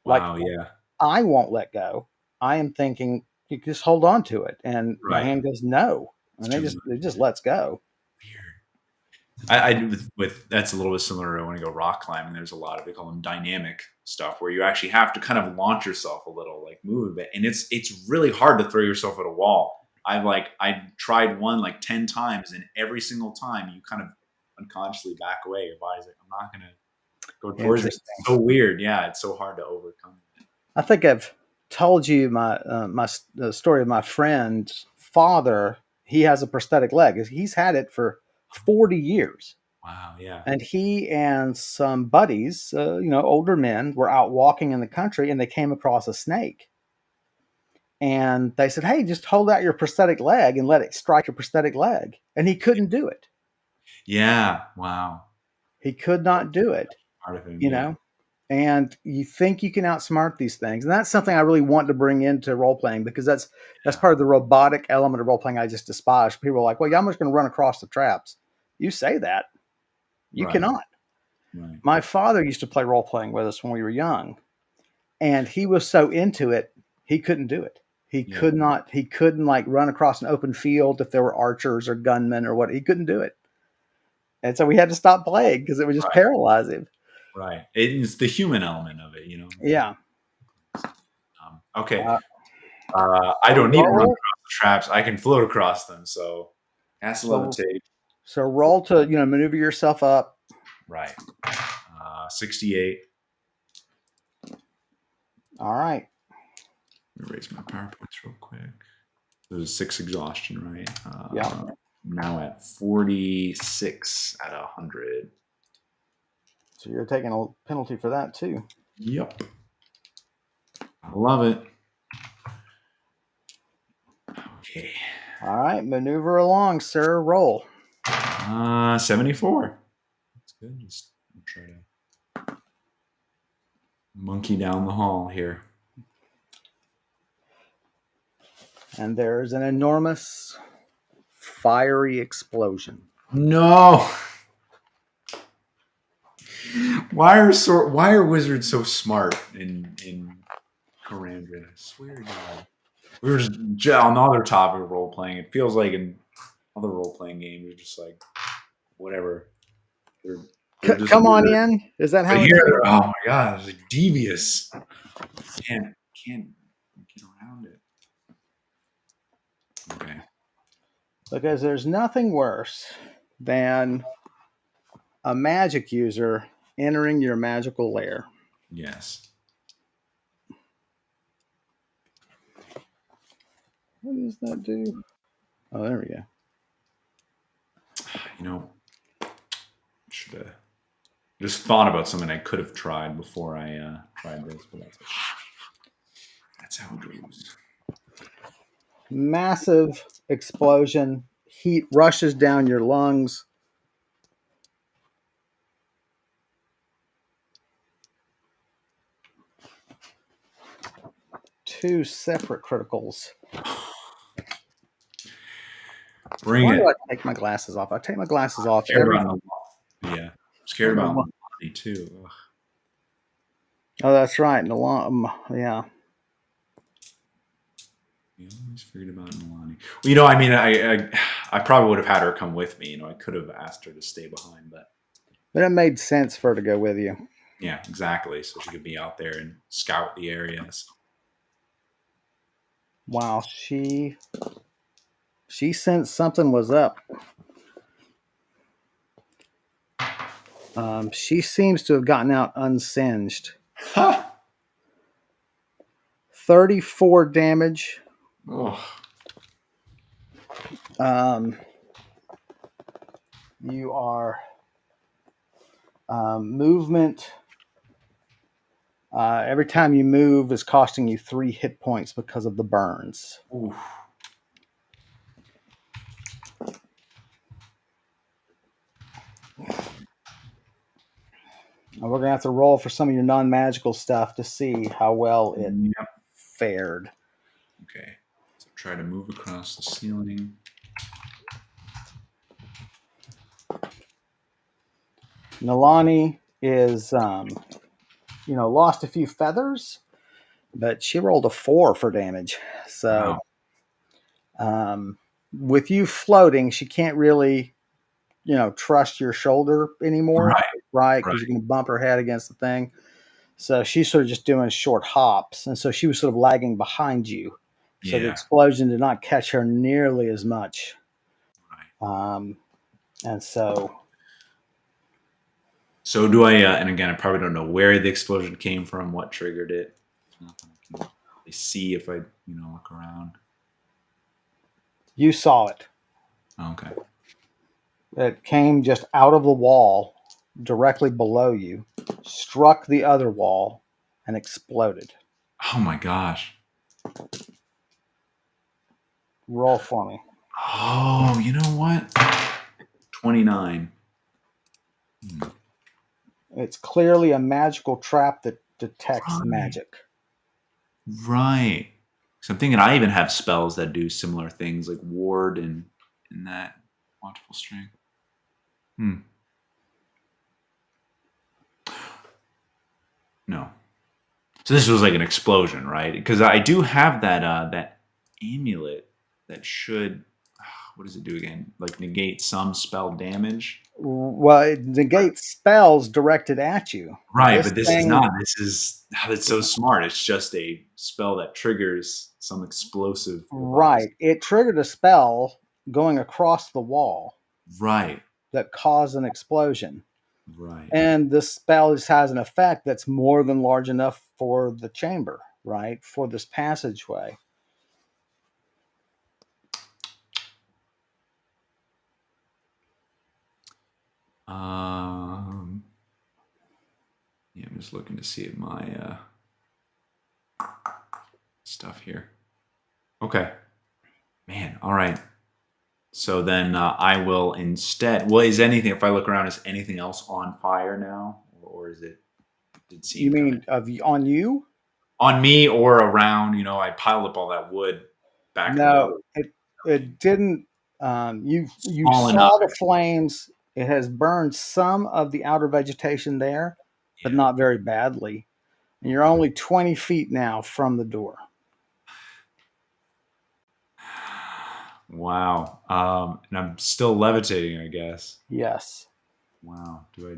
Like wow, yeah, I won't let go. I am thinking you just hold on to it. And my right. hand goes, no. It's And too much. it just lets go. Weird. I do with that's a little bit similar to when I go rock climbing. There's a lot of they call them dynamic stuff where you actually have to kind of launch yourself a little, like move a bit, and it's really hard to throw yourself at a wall. I tried one like 10 times, and every single time you kind of unconsciously back away. Your body's like, I'm not gonna go towards it. It's Interesting. so weird. Yeah, it's so hard to overcome. I think I've told you the story of my friend's father. He has a prosthetic leg. He's had it for 40 years. Wow. Yeah. And he and some buddies, older men, were out walking in the country and they came across a snake. And they said, "Hey, just hold out your prosthetic leg and let it strike your prosthetic leg." And he couldn't do it. Yeah. Wow. He could not do it, Part of him. you Yeah. know? And you think you can outsmart these things. And that's something I really want to bring into role playing because that's Yeah. part of the robotic element of role playing I just despise. People are like, "Well, yeah, I'm just going to run across the traps." You say that. You Right. cannot. Right. My father used to play role playing with us when we were young, and he was so into it, he couldn't do it. He Yeah. could not, he couldn't like run across an open field if there were archers or gunmen or what. He couldn't do it. And so we had to stop playing because it would just Right. paralyze him. Right. It's the human element of it, you know. Yeah. Okay. Uh, I so don't need to run roll. across the traps. I can float across them. So that's So levitate. so roll to maneuver yourself up. Right. 68. All right. Let me raise my power points real quick. There's 6 exhaustion, right? Yeah. I'm now at 46 out of 100. So you're taking a penalty for that too. Yep. I love it. Okay. All right. Maneuver along, sir. Roll. 74. That's good. Just try to monkey down the hall here. And there's an enormous fiery explosion. No. Why are wizards so smart in Karandrin? I swear to God. We were just on the other topic of role playing. It feels like in other role playing games, you're just like whatever. They're just Come on weird. in. Is that But how it here, is? oh my God, it's like devious. Can't get around it. Okay. Because there's nothing worse than a magic user entering your magical lair. Yes. What does that do? Oh, there we go. You know, should have just thought about something I could have tried before I tried this, but that's how it goes. Massive explosion. Heat rushes down your lungs. Two separate criticals. Bring Why it. do I take my glasses off? I take my glasses off Scared every. about yeah. I'm scared about money too. Ugh. Oh, that's right. Yeah. You always forget about Nalani. Well, I mean, I probably would have had her come with me. I could have asked her to stay behind, but But it made sense for her to go with you. yeah, exactly. So she could be out there and scout the areas. Wow, she sensed something was up. She seems to have gotten out unsinged. 34 damage. Oh, You are movement. Every time you move is costing you 3 hit points because of the burns. oof. And we're going to have to roll for some of your non magical stuff to see how well it Yep. fared. Okay. So try to move across the ceiling. Nalani is, lost a few feathers, but she rolled a 4 for damage. So, Wow. with you floating, she can't really, trust your shoulder anymore, Right. right? Right. Because you're going to bump her head against the thing. So she's sort of just doing short hops. And so she was sort of lagging behind you. So the Yeah. explosion did not catch her nearly as much. Right. And so. So do I? And again, I probably don't know where the explosion came from, what triggered it. Nothing I can really see if I, look around. You saw it. Okay. It came just out of the wall directly below you, struck the other wall, and exploded. Oh my gosh. Roll for me. Oh, you know what? 29. It's clearly a magical trap that detects Right. magic. Right. So I'm thinking I even have spells that do similar things like ward and that watchful strength. Hmm. No. So this was like an explosion, right? Because I do have that amulet that should what does it do again? Like negate some spell damage. Well, it negates spells directed at you. Right, This but this is thing, not. This is that's so smart. It's just a spell that triggers some explosive device. right, it triggered a spell going across the wall Right. that caused an explosion. Right. And this spell just has an effect that's more than large enough for the chamber, right? For this passageway. Um yeah, I'm just looking to see if my stuff here. Okay. Man, all right. So then I will instead. Well, is anything? If I look around, is anything else on fire now, or is it? Did You seem kind of mean on you? on me or around? I piled up all that wood back there. No, it didn't. You Small enough. saw the flames. It has burned some of the outer vegetation there, but Yeah. not very badly. And you're only 20 feet now from the door. Wow. And I'm still levitating, I guess. Yes. Wow. Do I?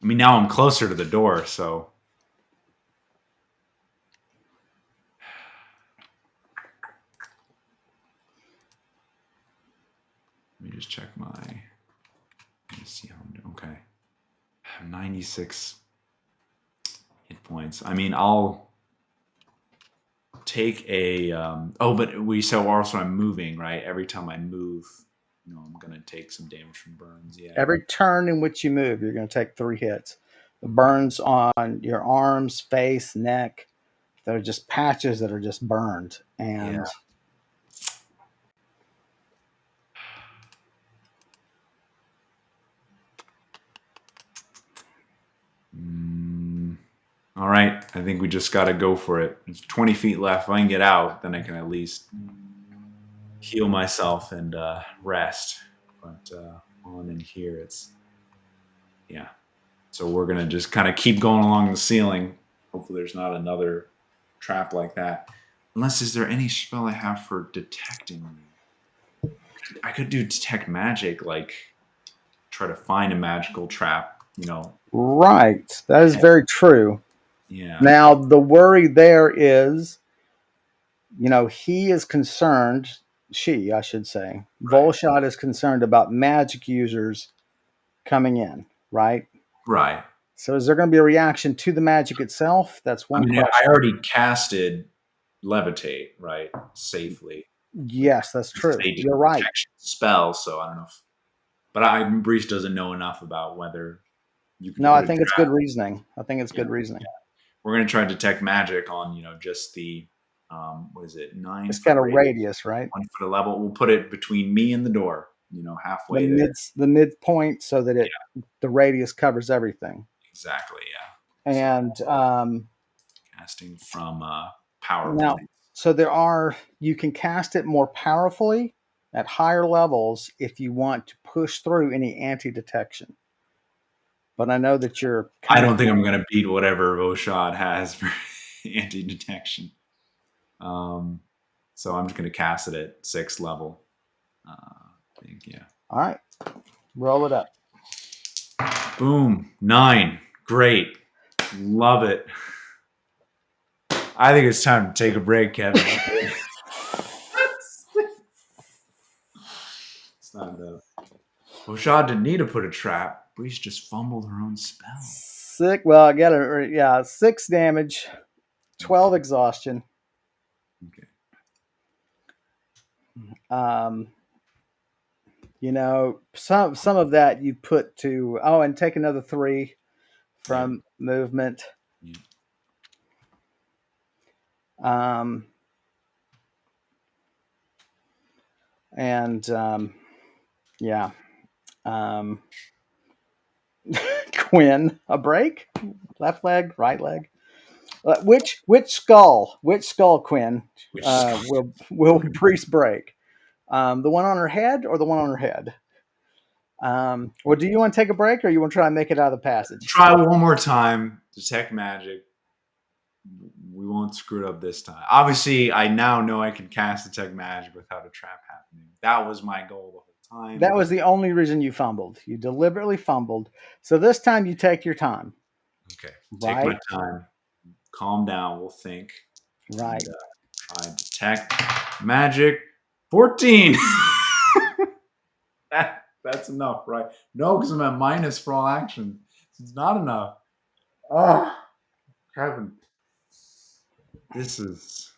I mean, now I'm closer to the door, so let me just check my. Let me see how I'm doing. Okay. 96 hit points. I mean, I'll take a. But we said also I'm moving, right? Every time I move, I'm gonna take some damage from burns. Yeah. Every turn in which you move, you're going to take 3 hits. The burns on your arms, face, neck, they're just patches that are just burned. Yeah. And All right. I think we just got to go for it. There's 20 feet left. If I can get out, then I can at least heal myself and rest. But on in here, yeah. So we're gonna just kind of keep going along the ceiling. Hopefully, there's not another trap like that. Unless, is there any spell I have for detecting? I could do detect magic, like try to find a magical trap. right, that is very true. Yeah. Now, the worry there is, he is concerned, she, I should say, Right. Volshot is concerned about magic users coming in, right? Right. So, is there going to be a reaction to the magic itself? That's I one mean, I question. already casted levitate, right, safely. Like Yes, that's this is true. a You're right. detection spell, so I don't know if. But Breach doesn't know enough about whether you can No, I put a think it's trap. good reasoning. I think it's Yeah, good reasoning. we're gonna try to detect magic on just the what is it, nine It's foot got a radius, radius, right? 1 foot of level. We'll put it between me and the door, The halfway there. midpoint so that Yeah, the radius covers everything. exactly. Yeah. So And casting from power now, points. so you can cast it more powerfully at higher levels if you want to push through any anti-detection. But I know that you're I kind of don't think I'm gonna beat whatever Voshad has for anti-detection. Um, so I'm just gonna cast it at 6th level. I think, yeah. all right. Roll it up. Boom, 9. Great, love it. I think it's time to take a break, Kevin. It's not enough. Voshad didn't need to put a trap. Breeze just fumbled her own spell. Sick. Well, I got it. Yeah, 6 damage, 12 exhaustion. Okay. Um, You know, some of that you put to and take another 3 Yeah. from movement. Yeah. Um, and yeah, um, Quinn, a break, left leg, right leg. Which skull? Which skull, Quinn? Which is Will Priest break? The one on her head or the one on her head? Well, do you want to take a break or you want to try and make it out of the passage? try one more time. Detect magic. We won't screw it up this time. Obviously, I now know I can cast detect magic without a trap happening. That was my goal the whole time. That was the only reason you fumbled. You deliberately fumbled. So this time you take your time. Okay, take my Right, time. Calm down. We'll think. right. And try detect magic. 14. That's enough, right? No, because I'm at minus for all action. It's not enough. Oh, Kevin, this is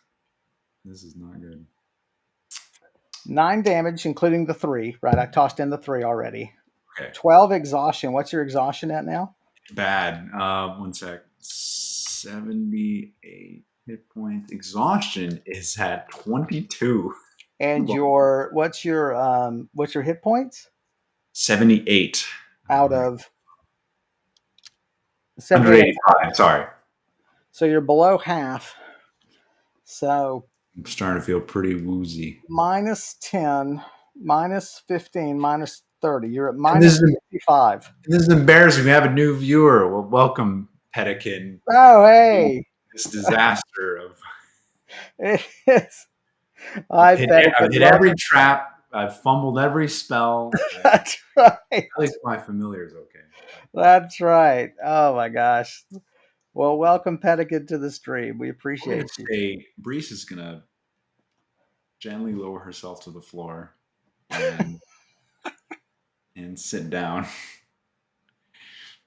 not good. 9 damage, including the 3. Right, I tossed in the 3 already. Okay, 12 exhaustion. What's your exhaustion at now? bad. One sec. 78 hit points. Exhaustion is at 22. And what's your hit points 78. out of 78? 185. Sorry. So you're below half. So I'm starting to feel pretty woozy. minus 10, minus 15, minus 30. You're at And this minus is 55. this is embarrassing. We have a new viewer. Well, welcome, Pedikin. Oh, hey. This disaster of It is. Hi, I've Pedican. hit every trap. I've fumbled every spell. That's right. At least my familiar is okay. That's right. Oh, my gosh. Well, welcome, Pedican, to the stream. We I'm appreciate gonna you. say Brise is gonna gently lower herself to the floor and sit down.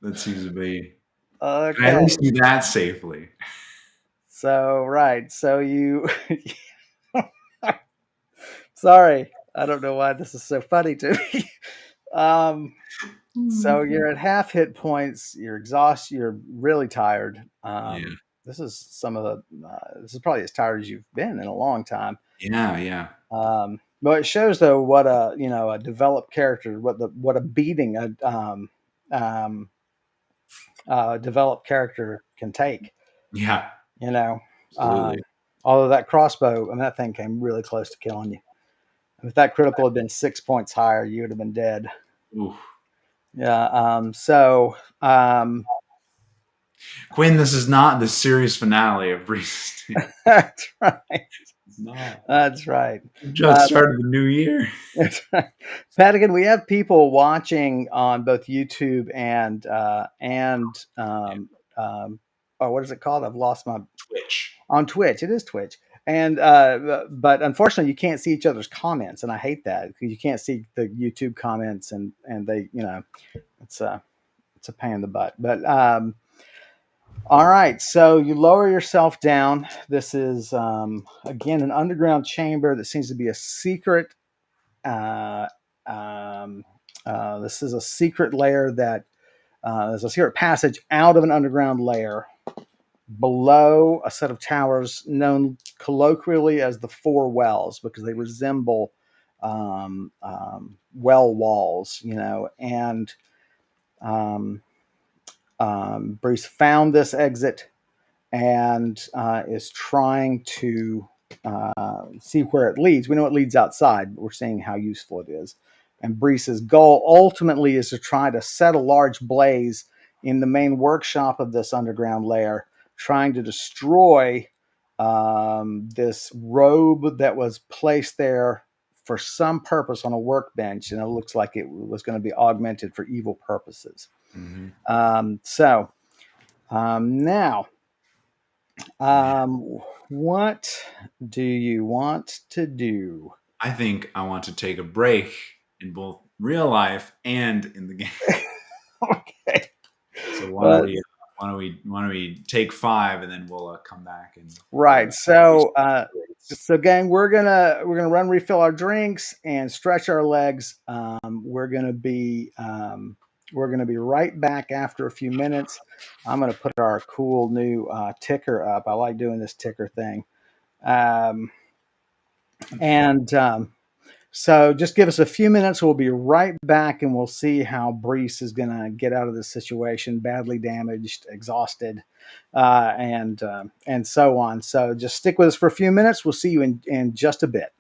That seems to be. Can I at Okay. least do that safely? So, right. So you. Sorry. I don't know why this is so funny to me. Um, so you're at half hit points. You're exhausted. You're really tired. Yeah. This is this is probably as tired as you've been in a long time. Yeah. Yeah. But it shows though what a developed character, what a beating um, developed character can take. Yeah. You know, Absolutely. although that crossbow, I mean, that thing came really close to killing you. If that critical had been 6 points higher, you would have been dead. Oof. Yeah. Quinn, this is not the series finale of Brise. That's right. It's not. That's right. We just started the new year. That's right. Patagon, we have people watching on both YouTube oh, what is it called? I've lost my Twitch. on Twitch. It is Twitch. And but unfortunately, you can't see each other's comments, and I hate that because you can't see the YouTube comments, and they, it's a pain in the butt. But all right, so you lower yourself down. This is again an underground chamber that seems to be a secret. Uh, this is a secret layer that there's a secret passage out of an underground layer below a set of towers known colloquially as the Four Wells because they resemble well walls, and um, Bruce found this exit and is trying to see where it leads. We know it leads outside, but we're seeing how useful it is. And Brees's goal ultimately is to try to set a large blaze in the main workshop of this underground layer, trying to destroy this robe that was placed there for some purpose on a workbench, and it looks like it was going to be augmented for evil purposes. Mm-hmm. Now, what do you want to do? I think I want to take a break in both real life and in the game. Okay. So Well, why don't we take 5 and then we'll come back and right. So So, gang, we're gonna run refill our drinks and stretch our legs. We're gonna be right back after a few minutes. I'm gonna put our cool new ticker up. I like doing this ticker thing. Um, and So just give us a few minutes. We'll be right back, and we'll see how Brees is going to get out of this situation, badly damaged, exhausted, and so on. So just stick with us for a few minutes. We'll see you in just a bit.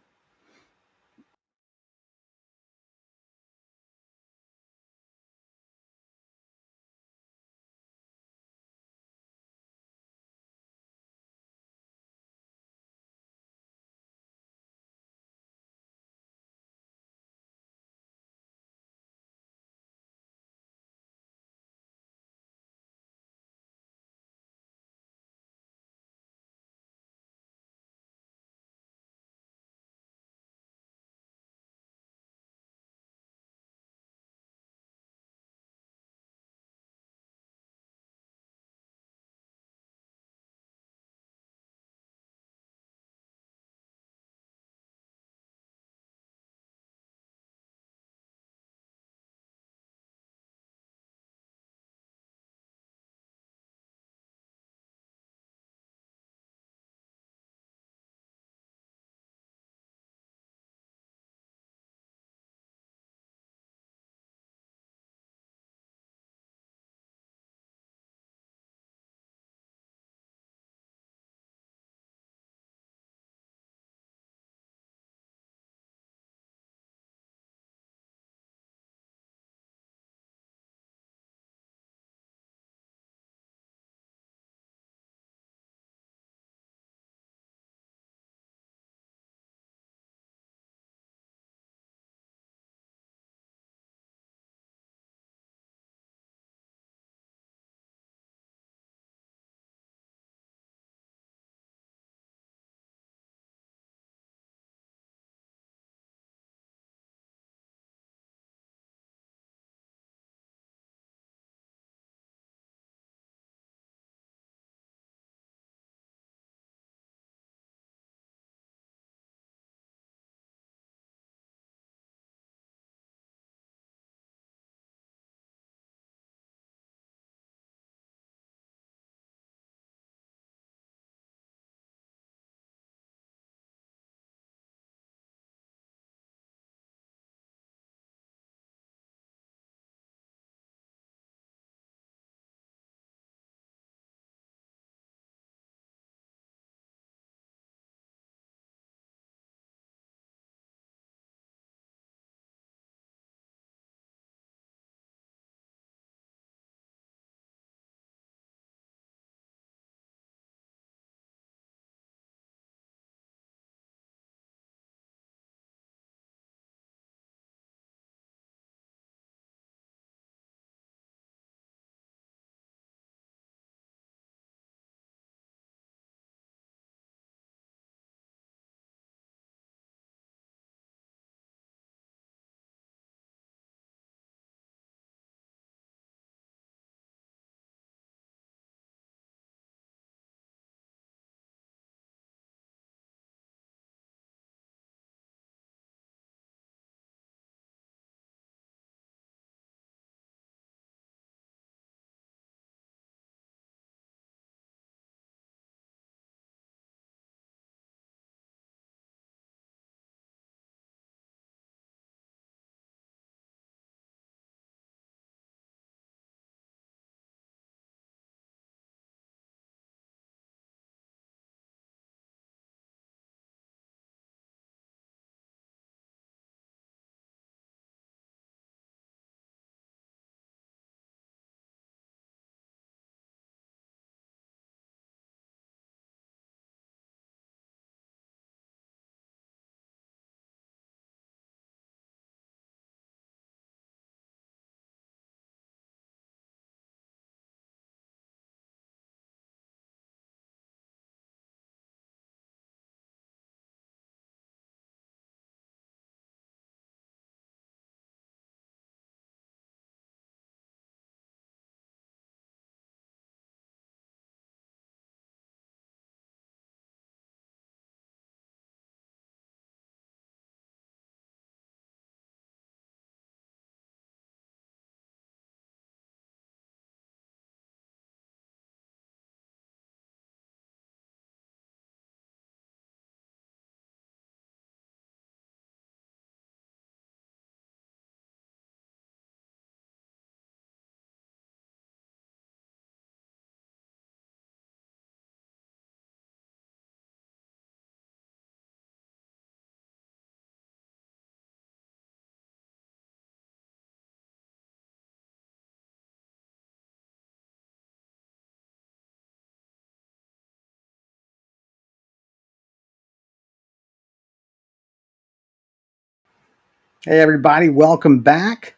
Hey, everybody, welcome back.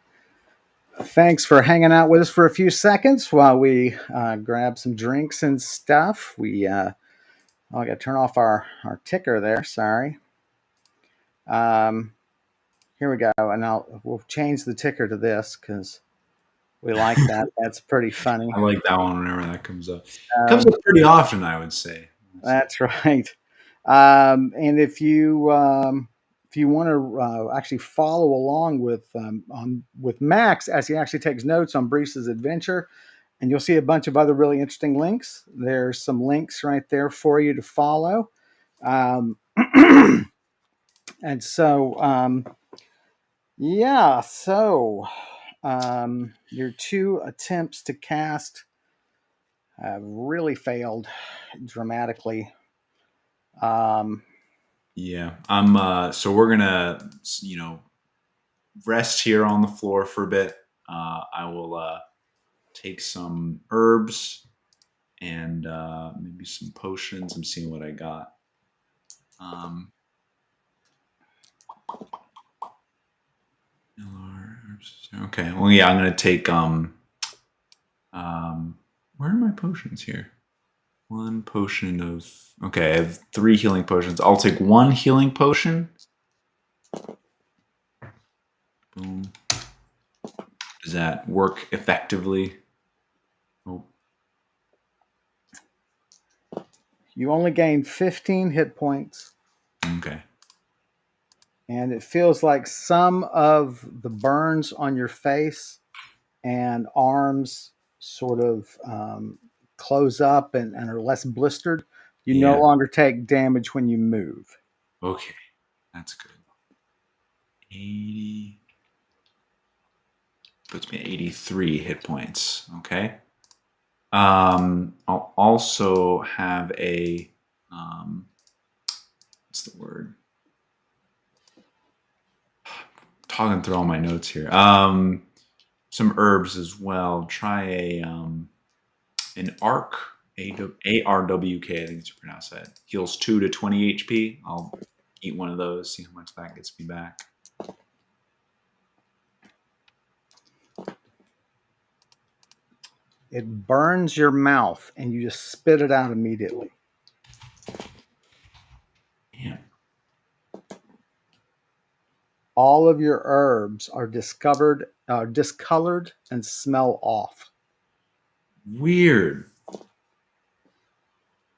Thanks for hanging out with us for a few seconds while we grab some drinks and stuff. I got to turn off our ticker there. Sorry. Um, Here we go. And we'll change the ticker to this because we like that. That's pretty funny. I like that one whenever that comes up. Comes So up pretty often, I would say. that's right. And if you want to actually follow along with Max as he actually takes notes on Brice's adventure, and you'll see a bunch of other really interesting links. There's some links right there for you to follow. Um, and so, yeah, so your two attempts to cast have really failed dramatically. Um, Yeah. So we're gonna, rest here on the floor for a bit. I will take some herbs and maybe some potions. I'm seeing what I got. Um, okay. Well, yeah, I'm gonna take where are my potions here? One potion of okay. I have 3 healing potions. I'll take 1 healing potion. Boom. Does that work effectively? Oh, You only gain 15 hit points, okay. and it feels like some of the burns on your face and arms sort of close up and are less blistered. You no Yeah. longer take damage when you move. Okay. That's good. 80 puts me at 83 hit points. Okay. I'll also have a what's the word? Talking through all my notes here. Some herbs as well. Try an arc ARWK. I think it's pronounced that. Heals 2 to 20 HP. I'll eat one of those. See how much that gets me back. It burns your mouth, and you just spit it out immediately. Damn. All of your herbs are discolored, and smell off. Weird.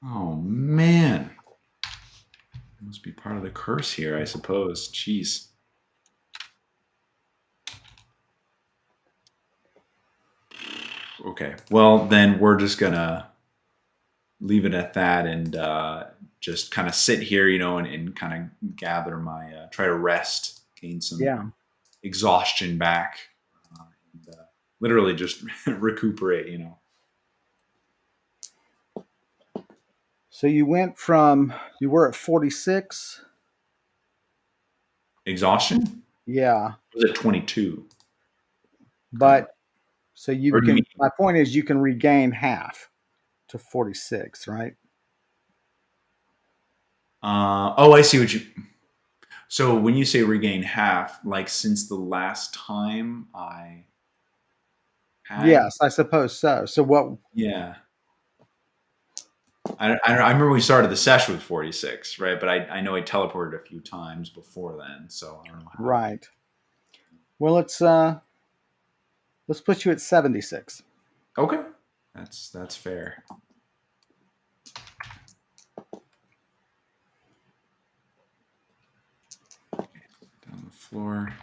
Oh man. Must be part of the curse here, I suppose. Jeez. Okay. Well, then we're just gonna leave it at that and just kind of sit here, and kind of gather my, try to rest, gain some Yeah. exhaustion back, and literally just recuperate. So you were at 46. Exhaustion? Yeah. I was at 22 currently. But so you Or do you can, mean? my point is you can regain half to 46, right? Oh, I see what you. So when you say regain half, like since the last time I had, Yes, I suppose so. So what, yeah. I remember we started the session with 46, right? But I know I teleported a few times before then, so I don't know how. right. Well, let's put you at 76. Okay, that's fair. Down the floor.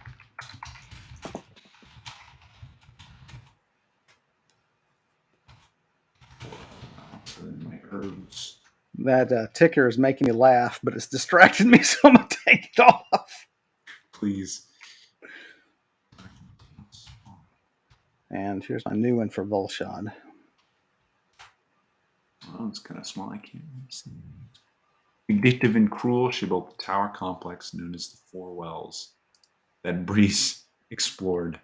So then my herbs. That ticker is making me laugh, but it's distracted me, so I'm gonna take it off. Please. And here's my new one for Volshad. Oh, it's kind of small. I can't really see. Vindictive and cruel, she built a tower complex known as the Four Wells that Brise explored.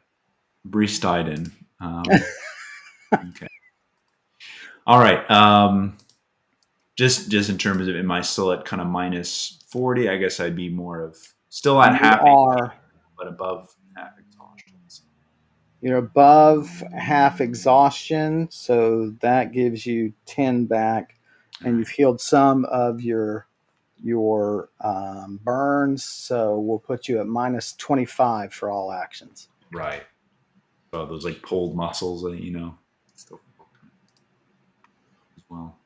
Brise died in. Okay. All right. Just in terms of, am I still at kind of minus 40? I guess I'd be more of still at You half. are but above half exhaustion. You're above half exhaustion, so that gives you 10 back, All and you've healed some of your burns. So we'll put you at minus 25 for all actions. right. So those like pulled muscles that still as well.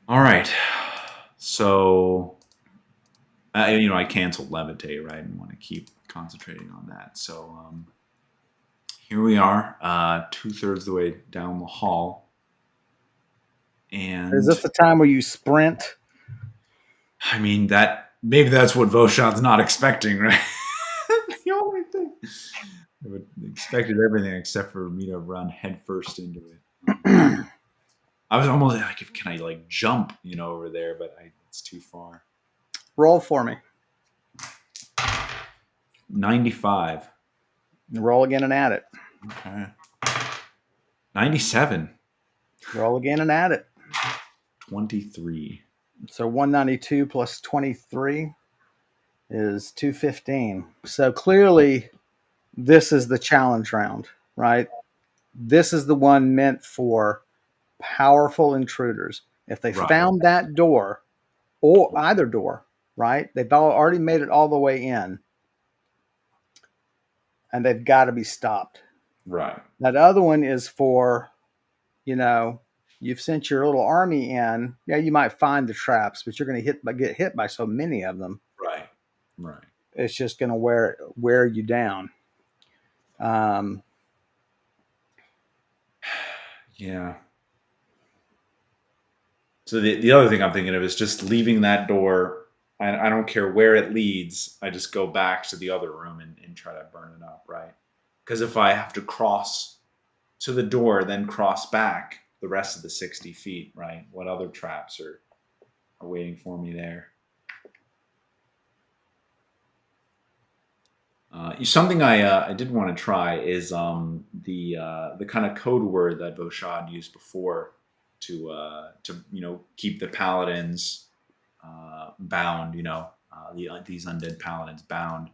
All right. So I canceled levitate, right, and want to keep concentrating on that. So here we are, 2/3 the way down the hall, Is and this the time where you sprint? I mean that maybe that's what Voshan's not expecting, right? The only thing I would expected everything except for me to run headfirst into it. I was almost like, can I like jump, over there? But it's too far. Roll for me. 95. Roll again and add it. Okay. 97. Roll again and add it. 23. So 192 plus 23 is 215. So clearly, this is the challenge round, right? This is the one meant for powerful intruders. If they Right. found that door, or either door, right? They've already made it all the way in, and they've got to be stopped. Right. That other one is for, you've sent your little army in. Yeah, you might find the traps, but you're going to get hit by so many of them. Right. Right. It's just going to wear you down. Yeah. So the other thing I'm thinking of is just leaving that door. I don't care where it leads. I just go back to the other room and try to burn it up, right? Because if I have to cross to the door, then cross back the rest of the 60 feet, right? What other traps are waiting for me there? Something I did want to try is the kind of code word that Voshad used before to keep the paladins bound. These undead paladins bound.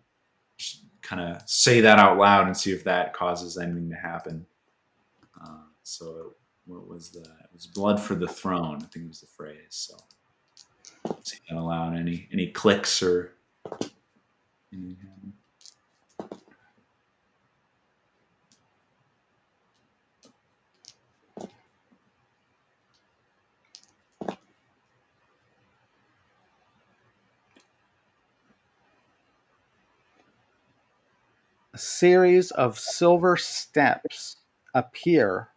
Just kind of say that out loud and see if that causes anything to happen. So what was that? It was blood for the throne, I think was the phrase. So see that aloud. Any clicks or anything? A series of silver steps appear,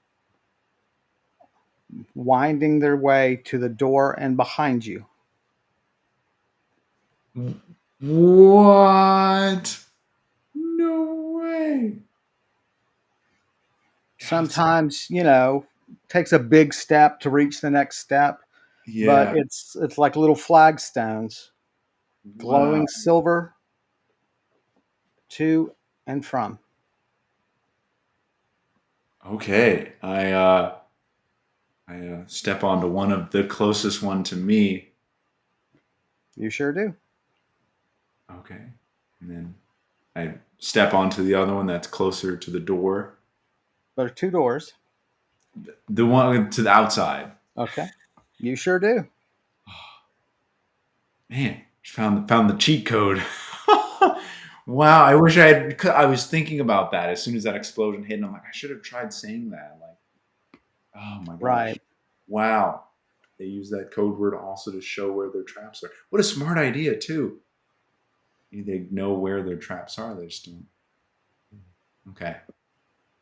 winding their way to the door and behind you. What? No way. Sometimes, takes a big step to reach the next step, but Yeah. it's like little flagstones, Wow. glowing silver to and from. Okay. I step onto one of the closest one to me. You sure do. Okay. And then I step onto the other one that's closer to the door. There are two doors. The one to the outside. Okay. You sure do. Man, found the cheat code. Wow, I wish I was thinking about that as soon as that explosion hit, and I'm like, I should have tried saying that. Like, oh my gosh. Right. Wow. They use that code word also to show where their traps are. What a smart idea, too. They know where their traps are. They just don't. Okay.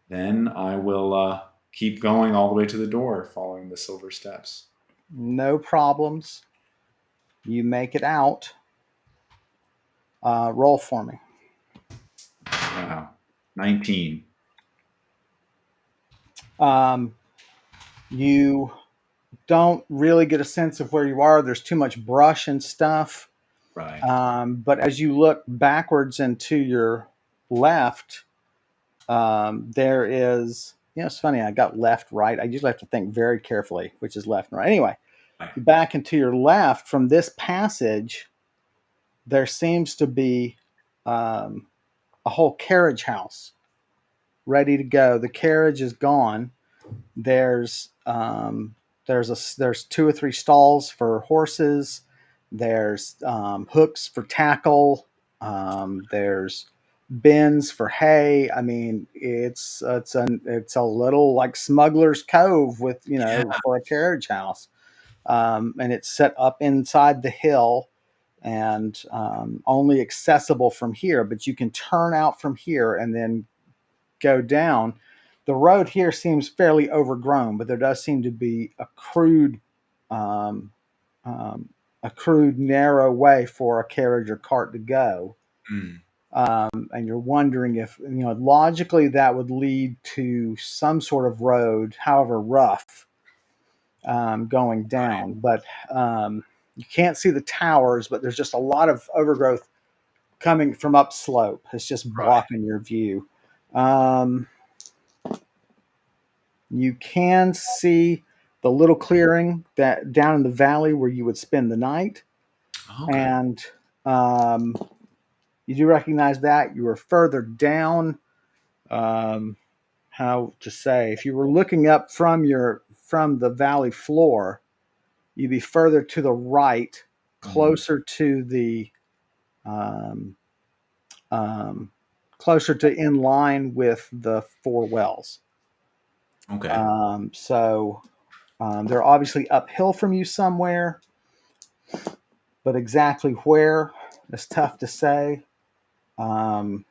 Then I will keep going all the way to the door, following the silver steps. No problems. You make it out. Roll for me. Wow. 19. You don't really get a sense of where you are. There's too much brush and stuff. Right. But as you look backwards and to your left, there is, it's funny, I got left, right. I usually have to think very carefully, which is left and right. Anyway, Right. back and to your left from this passage, there seems to be um, a whole carriage house ready to go. The carriage is gone. There's there's two or three stalls for horses. There's hooks for tackle. There's bins for hay. I mean, it's a little like Smuggler's Cove with Yeah. for a carriage house, and it's set up inside the hill and only accessible from here. But you can turn out from here and then go down. The road here seems fairly overgrown, but there does seem to be um, a crude narrow way for a carriage or cart to go. Mm, And you're wondering if logically that would lead to some sort of road, however rough, going down. But you can't see the towers, but there's just a lot of overgrowth coming from upslope. It's just right. blocking your view. Um, You can see the little clearing that down in the valley where you would spend the night, Okay. and um, you do recognize that. You were further down. Um, how to say? If you were looking up from the valley floor, you'd be further to the right, Mm, closer to the um, um, closer to in line with the four wells. okay. So they're obviously uphill from you somewhere, but exactly where is tough to say. Um,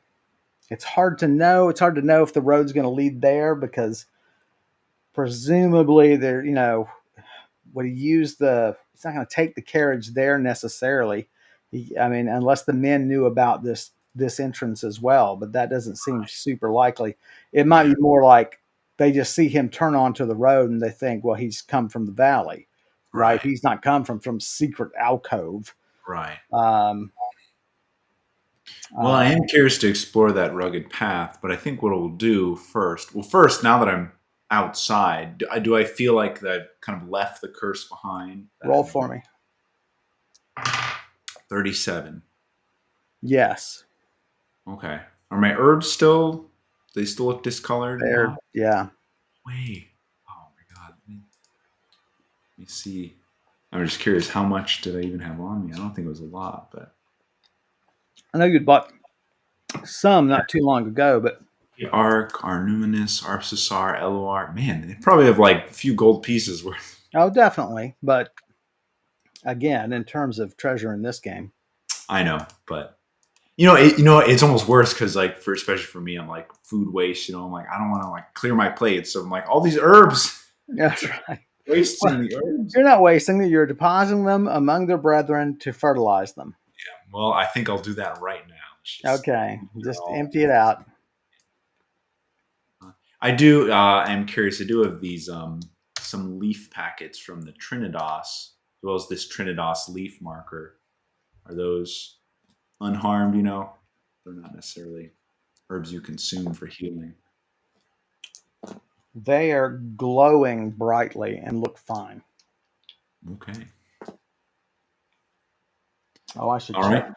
it's hard to know. It's hard to know if the road's going to lead there because presumably they're, would he use the? He's not going to take the carriage there necessarily. I mean, unless the men knew about this entrance as well, but that doesn't seem super likely. It might Yeah. be more like they just see him turn onto the road and they think, well, he's come from the valley, right? Right. He's not come from some secret alcove. Right. Um, Well, I uh, am curious to explore that rugged path, but I think what we'll do first. Well, first, now that I'm outside, do I feel like that kind of left the curse behind? roll That for me. 37. Yes, Okay. Are my herbs still? They still look discolored and there. off? Yeah, Wait. Oh my god. Let me see. I'm just curious. How much did I even have on me? I don't think it was a lot, but I know you'd bought some not too long ago, but Arc, Arnuminous, Arpsisar, Eloar. Man, they probably have like a few gold pieces worth. oh, definitely. But again, in terms of treasure in this game, I know, but it's almost worse because like especially for me, I'm like food waste. I'm like I don't want to like clear my plate, so I'm like all these herbs, that's right. Well, wasting the herbs. you're not wasting them; you're depositing them among their brethren to fertilize them. Well, I think I'll do that right now. It's just Okay, they're just all. empty it out. I do. I'm curious. I do have these some leaf packets from the Trinidas, as well as this Trinidas leaf marker. Are those unharmed? They're not necessarily herbs you consume for healing. They are glowing brightly and look fine. Okay. Oh, I should All right. check.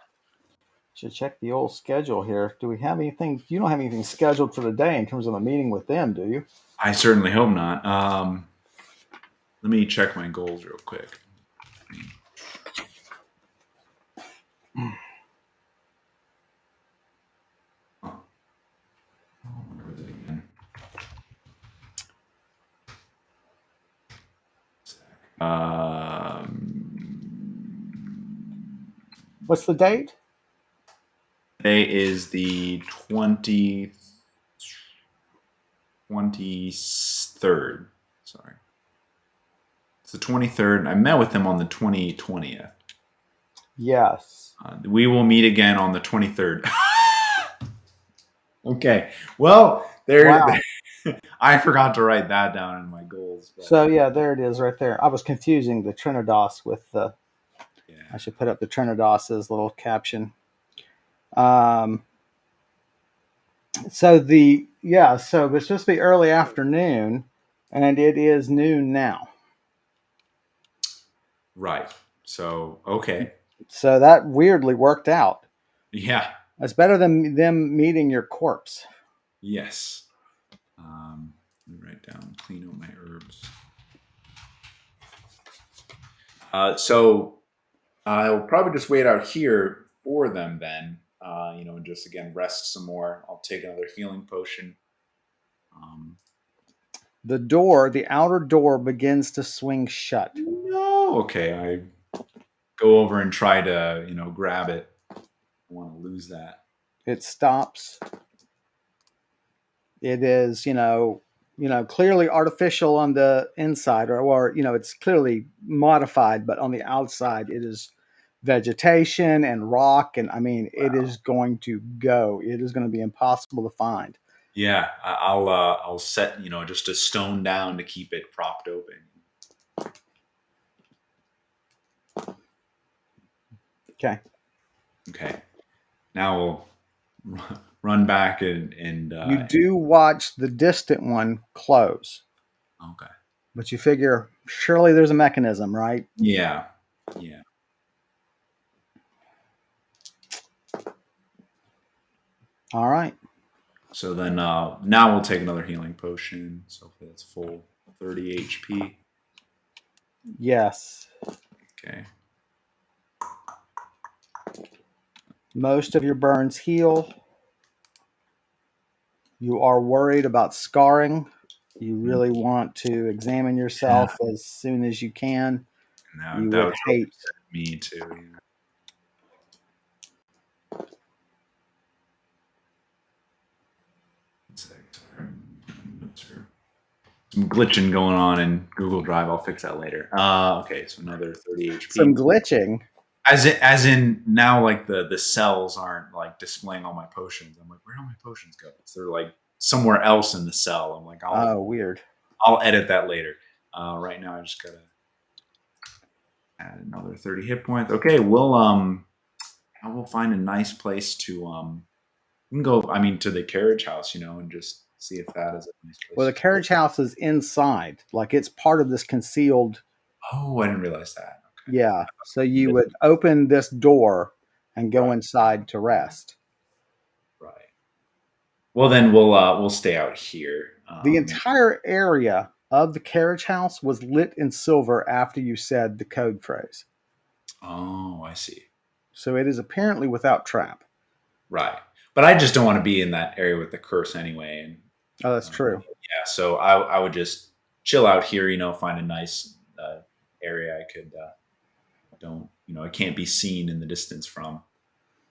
Should check the old schedule here. Do we have anything? You don't have anything scheduled for today in terms of a meeting with them, do you? I certainly hope not. Let me check my goals real quick. Oh, where was it again? What's the date? Today is the 23rd. Sorry. It's the 23rd. I met with him on the 20th. Yes. We will meet again on the 23rd. Okay. Well, Wow. I forgot to write that down in my goals. But So yeah, there it is, right there. I was confusing the Trinidas with the. I yeah. should put up the Trinidas's little caption. Um, so it's supposed to be early afternoon, and it is noon now. Right. So, okay. So that weirdly worked out. Yeah. It's better than them meeting your corpse. Yes. Let me write down, clean out my herbs. So I'll probably just wait out here for them then, and just again rest some more. I'll take another healing potion. Um, The outer door begins to swing shut. no, okay. I go over and try to, grab it. I want to lose that. It stops. It is, clearly artificial on the inside, or it's clearly modified, but on the outside, it is vegetation and rock, and I mean, it is going to go. It is going to be impossible to find. Yeah, I'll set just a stone down to keep it propped open. Okay. Okay. Now we'll run back and You do watch the distant one close, okay. but you figure surely there's a mechanism, right? Yeah. Yeah. All right. So then now we'll take another healing potion. So hopefully that's full 30 HP. Yes. Okay. Most of your burns heal. You are worried about scarring. You really want to examine yourself as soon as you can. Now You that would would hate. me too. Yeah. Some glitching going on in Google Drive. I'll fix that later. Okay, so another 30 Some HP. glitching. As in now, like the cells aren't like displaying all my potions. I'm like, where do my potions go? So they're like somewhere else in the cell. I'm like, Oh, weird. I'll edit that later. Right now, I just gotta add another 30 hit points. Okay, I will find a nice place to we can go. I mean, to the carriage house, and just see if that is a nice Well, place. the carriage house is inside, like it's part of this concealed. Oh, I didn't realize that. Yeah. So you Okay. would open this door and go Right. inside to rest. Right. Well, then we'll stay out here. The entire area of the carriage house was lit in silver after you said the code phrase. Oh, I see. So it is apparently without trap. Right. But I just don't want to be in that area with the curse anyway. And Oh, that's true. yeah, so I would just chill out here. Find a nice area I could don't I can't be seen in the distance from,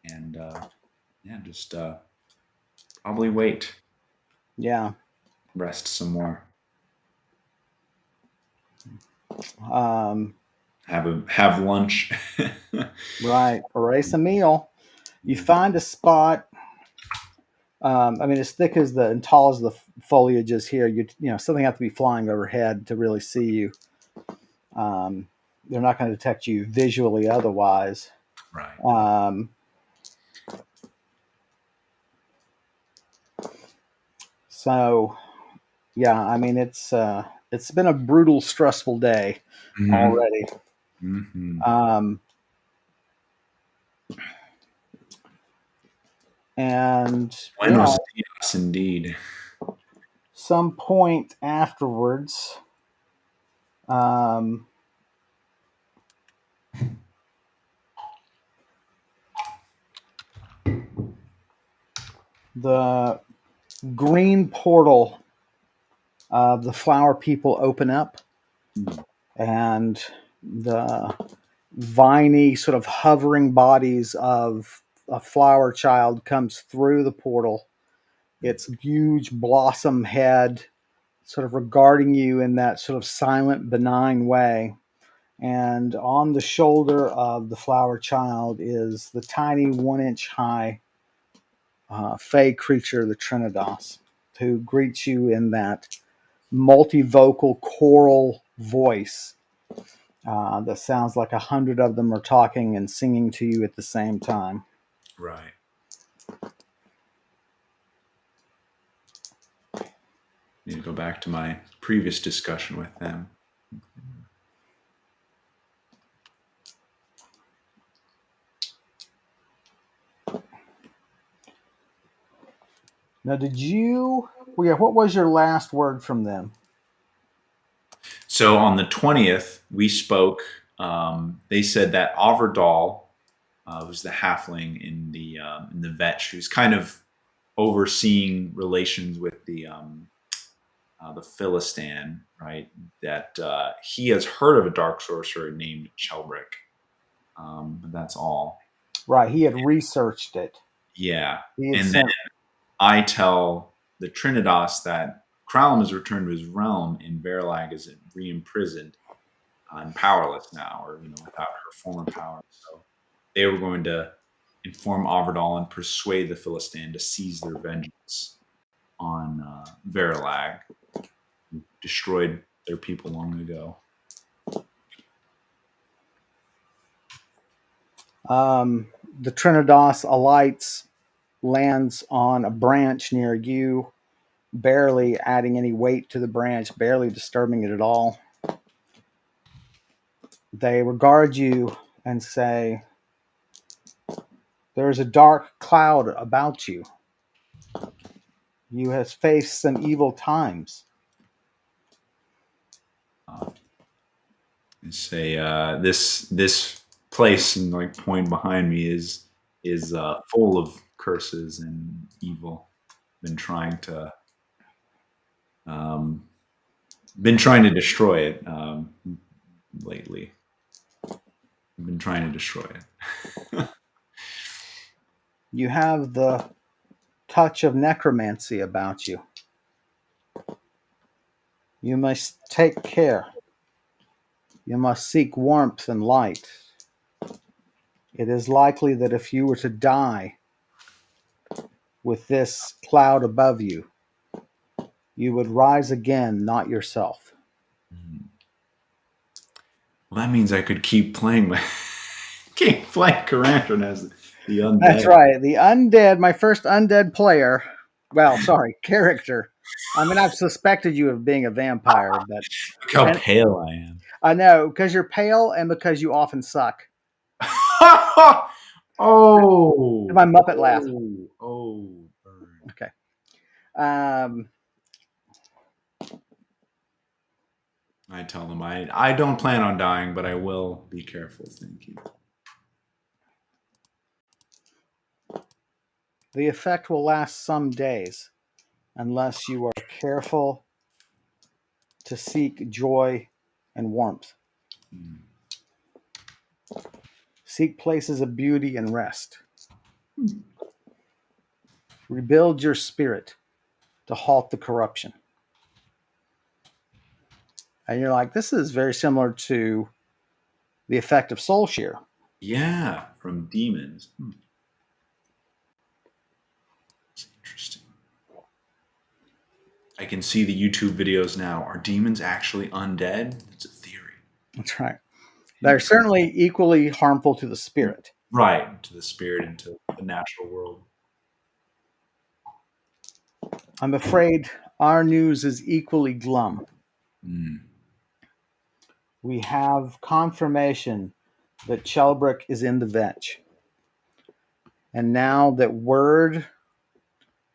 and yeah, just probably wait, Yeah. rest some more, Um, have lunch. right. Erase a meal. You find a spot. I mean, as thick as and tall as the foliage is here, something have to be flying overhead to really see you. They're not going to detect you visually otherwise. Right. So, yeah, I mean, it's been a brutal, stressful day already. Mm-hmm. And Buenos dias, indeed. some point afterwards, the green portal of the flower people open up, and the viney, sort of hovering bodies of a flower child comes through the portal. Its huge blossom head sort of regarding you in that sort of silent, benign way. And on the shoulder of the flower child is the tiny 1 inch high fey creature, the Trinidas, who greets you in that multivocal choral voice that sounds like 100 of them are talking and singing to you at the same time. Right. Need to go back to my previous discussion with them. Now, did you? Well, yeah. What was your last word from them? So on the 20th, we spoke. They said that Averdal was the halfling in the vetch who's kind of overseeing relations with the Philistine, right? That he has heard of a dark sorcerer named Chelbrick. But that's all. Right. He had researched it. Yeah. He had And then sent. I tell the Trinidas that Kralum has returned to his realm and Verilag is re-imprisoned and powerless now, or without her former power. So they were going to inform Averdal and persuade the Philistine to seize their vengeance on Verilag, who destroyed their people long ago. The Trinidas alights, lands on a branch near you, barely adding any weight to the branch, barely disturbing it at all. They regard you and say, "There is a dark cloud about you. You have faced some evil times." And say this place and like point behind me is full of curses and evil. Been trying to um, been trying to destroy it lately. I've been trying to destroy it. You have the touch of necromancy about you. You must take care. You must seek warmth and light. It is likely that if you were to die with this cloud above you, you would rise again, not yourself. Well, that means I could keep playing my keep playing Karandrin as the That's undead. right. The undead, my first undead player. Well, sorry, character. I mean, I've suspected you of being a vampire, but Look how and pale I am. I know because you're pale and because you often suck. Oh, My Muppet laugh. burn. Okay. Um, I tell them I don't plan on dying, but I will be careful. Thank you. the effect will last some days unless you are careful to seek joy and warmth. Mm. Seek places of beauty and rest. Rebuild your spirit to halt the corruption. And you're like, this is very similar to the effect of soul shear. Yeah, from demons. It's interesting. I can see the YouTube videos now. Are demons actually undead? It's a theory. That's right. They're certainly equally harmful to the spirit. Right, to the spirit and to the natural world. I'm afraid our news is equally glum. Mm. We have confirmation that Chelbrick is in the vetch. And now that word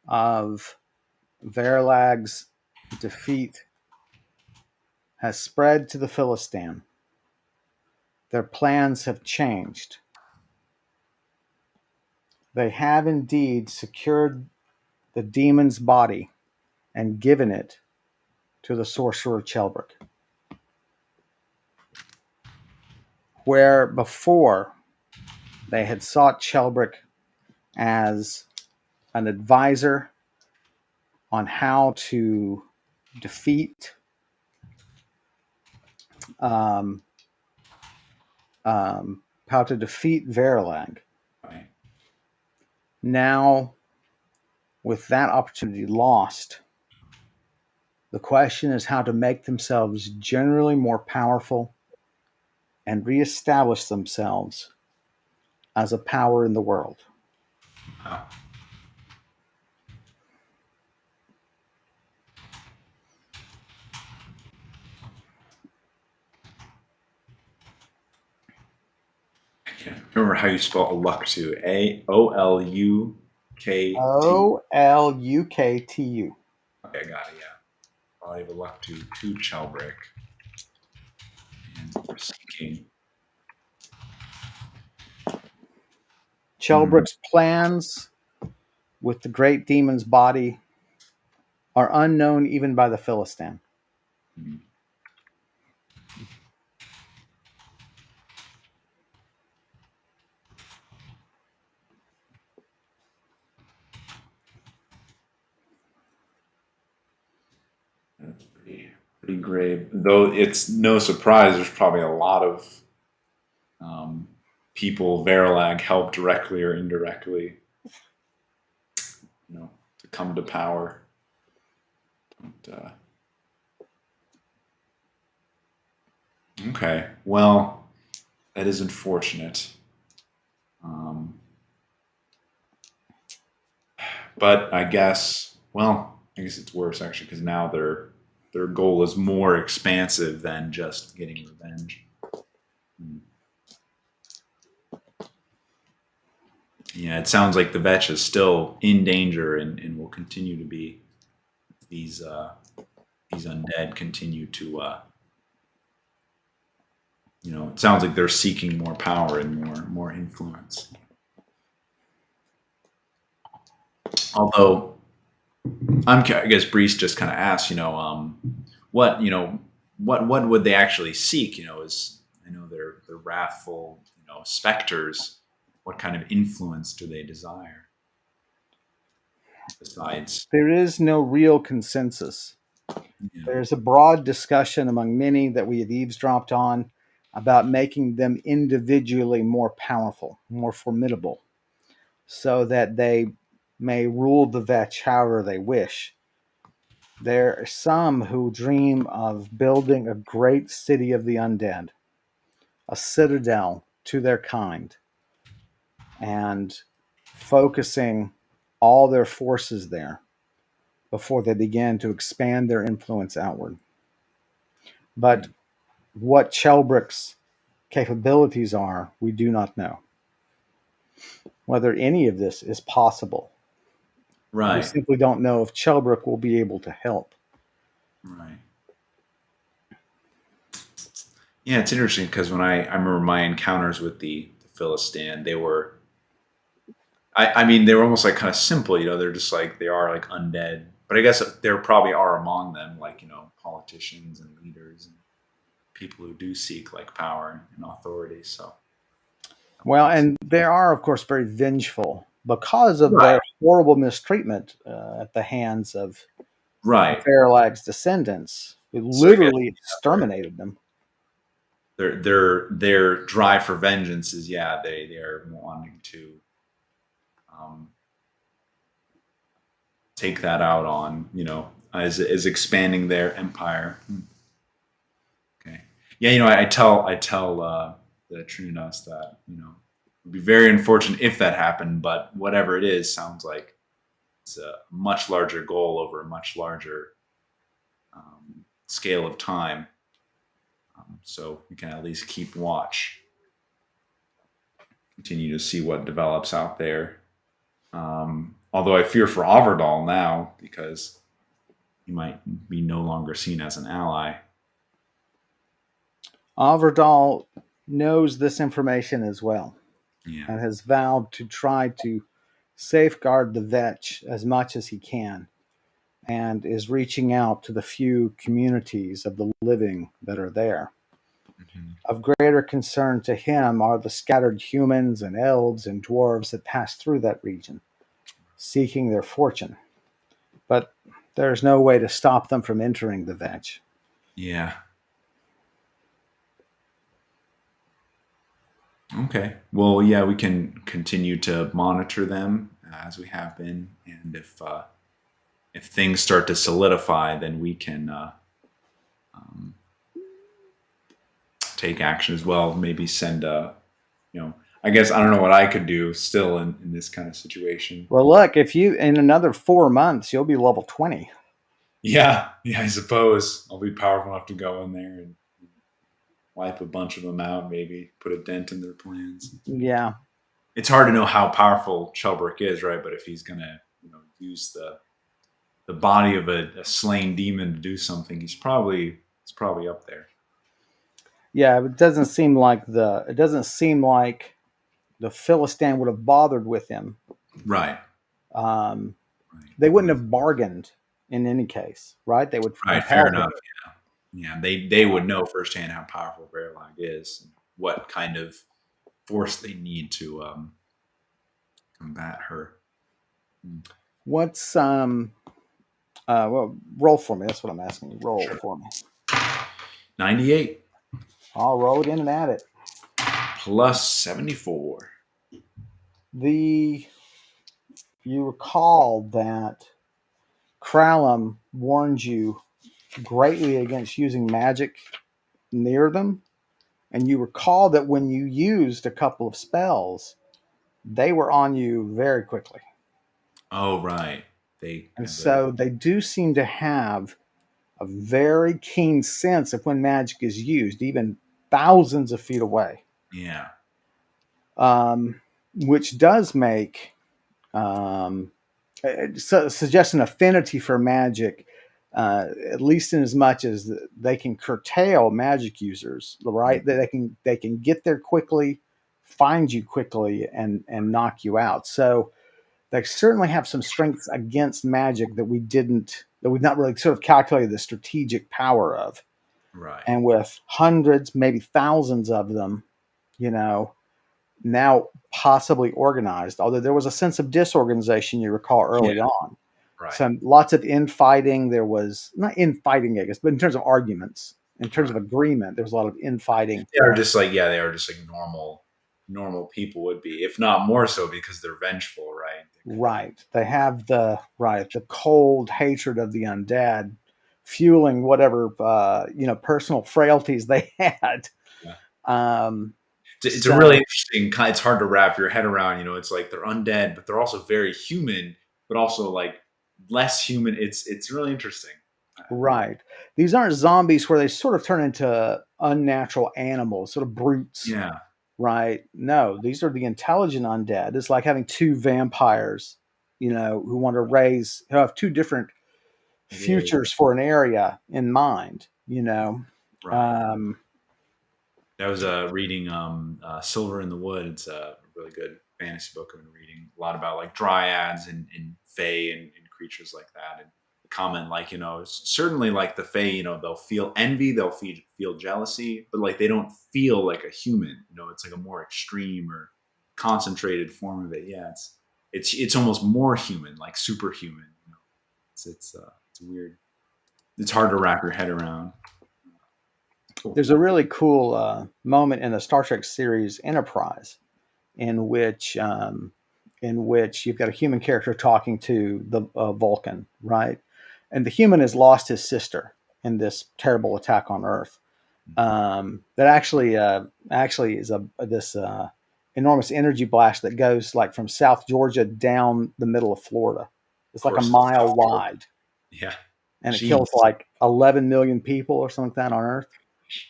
of Verlag's defeat has spread to the Philistine, their plans have changed. They have indeed secured the demon's body and given it to the sorcerer Chelbrick. Where before they had sought Chelbrick as an advisor on how to defeat um, how to defeat Verilag. Right. Now, with that opportunity lost, the question is how to make themselves generally more powerful and reestablish themselves as a power in the world. Wow. I can't remember how you spell Aluxu. Aolu. K-T. Oluktu. Okay, got it. Yeah. I'll have a luck to Chelbrick, and we're seeking. Hmm. Chelbrick's plans with the great demon's body are unknown even by the Philistine. Hmm. That's pretty grave. Though it's no surprise, there's probably a lot of um, people Verilag helped directly or indirectly, to come to power. But, okay, well, that is unfortunate. Um, but I guess it's worse actually because now their goal is more expansive than just getting revenge. Hmm. Yeah, it sounds like the Vetch is still in danger and will continue to be. These these undead continue to it sounds like they're seeking more power and more influence. Although I guess Brees just kind of asked, what what would they actually seek? Is I know they're wrathful, specters. What kind of influence do they desire besides? There is no real consensus. Yeah. There's a broad discussion among many that we had eavesdropped on about making them individually more powerful, more formidable, so that they may rule the Vetch however they wish. There are some who dream of building a great city of the undead, a citadel to their kind, and focusing all their forces there before they begin to expand their influence outward. But what Chelbrick's capabilities are, we do not know. Whether any of this is possible, we Right. simply don't know if Chelbrick will be able to help. Right. Yeah, it's interesting because when I remember my encounters with the Philistine, they were I mean they were almost like kind of simple, they're just like they are like undead. But I guess there probably are among them like, politicians and leaders and people who do seek like power and authority. So that would Well, make sense. and they are, of course, very vengeful because of Right. their horrible mistreatment at the hands of the Right. Fairlag's descendants, who So I guess literally exterminated them. their drive for vengeance is they are wanting to um, take that out on as expanding their empire. Okay. Yeah, I tell the Trinitas that it would be very unfortunate if that happened, but whatever it is, sounds like it's a much larger goal over a much larger scale of time. So we can at least keep watch, continue to see what develops out there. Although I fear for Averdal now because he might be no longer seen as an ally. Averdal knows this information as well Yeah. and has vowed to try to safeguard the Vetch as much as he can and is reaching out to the few communities of the living that are there. Mhm. Of greater concern to him are the scattered humans and elves and dwarves that pass through that region, seeking their fortune. But there's no way to stop them from entering the Vetch. Yeah. Okay. Well, yeah, we can continue to monitor them as we have been, and if things start to solidify, then we can um, take action as well. Maybe send I guess I don't know what I could do still in this kind of situation. Well, look, if you in another 4 months, you'll be level 20. Yeah, yeah, I suppose I'll be powerful enough to go in there and wipe a bunch of them out. Maybe put a dent in their plans. Yeah. it's hard to know how powerful Shelbrick is, right? But if he's gonna, use the body of a slain demon to do something, it's probably up there. Yeah, it doesn't seem like the Philistine would have bothered with him. Right. Um, Right. they wouldn't have bargained in any case, right? They would have Right. Fair held him. enough. Yeah. They would know firsthand how powerful Verlag is, and what kind of force they need to combat her. What's well, roll for me. That's what I'm asking you. Roll Sure. for me. 98 I'll roll it in and at it. plus 74. You recall that Kralum warned you greatly against using magic near them, and you recall that when you used a couple of spells, they were on you very quickly. Oh, right. They And have the so they do seem to have a very keen sense of when magic is used, even thousands of feet away, yeah. um, which does make um, suggest an affinity for magic, at least in as much as they can curtail magic users, right? That they can get there quickly, find you quickly, and knock you out. So they certainly have some strengths against magic that we've not really sort of calculated the strategic power of. Right. And with hundreds, maybe thousands of them, you know, now possibly organized, although there was a sense of disorganization you recall Yeah. early on. Right. Some lots of infighting. There was not infighting, I guess, but in terms of arguments, in terms of Right. agreement, there was a lot of infighting. They are just like normal people would be, if not more so, because they're vengeful, right? Right. They have the cold hatred of the undead fueling whatever personal frailties they had. Yeah. Um, It's a really so interesting kind. It's hard to wrap your head around. It's like they're undead, but they're also very human, but also like less human. It's really interesting. right, these aren't zombies where they sort of turn into unnatural animals, sort of brutes. Yeah, Right? No, these are the intelligent undead. It's like having two vampires, who want to who have two different it is. futures for an area in mind. Right. Um, I was reading Silver in the Wood. It's a really good fantasy book I've been reading. A lot about like dryads and fae and creatures like that. And the comment like, certainly like the fae, they'll feel envy, they'll feel jealousy, but like they don't feel like a human. It's like a more extreme or concentrated form of it. Yeah, it's almost more human, like superhuman. It's weird. It's hard to wrap your head around. Cool. there's a really cool moment in the Star Trek series Enterprise in which you've got a human character talking to the Vulcan, right? And the human has lost his sister in this terrible attack on Earth. That actually is this enormous energy blast that goes like from South Georgia down the middle of Florida. It's Of like a course, it's mile South Georgia. wide, Yeah. and it Jeez. kills like 11 million people or something like that on Earth.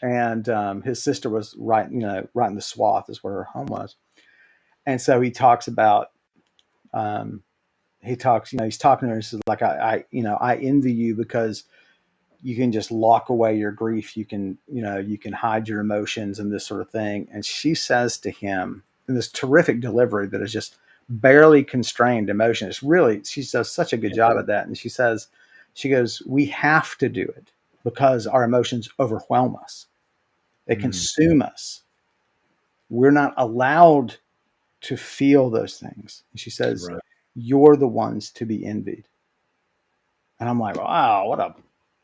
And his sister was right in the swath is where her home was. And so um, he's talking to her. He says, like, I envy you because you can just lock away your grief. You can hide your emotions and this sort of thing. And she says to him in this terrific delivery that is just barely constrained emotion. She does such a good job at that. And she goes, we have to do it because our emotions overwhelm us. They Mm, consume us. We're not allowed to feel those things. And she says, right. you're the ones to be envied. And I'm like, wow, what a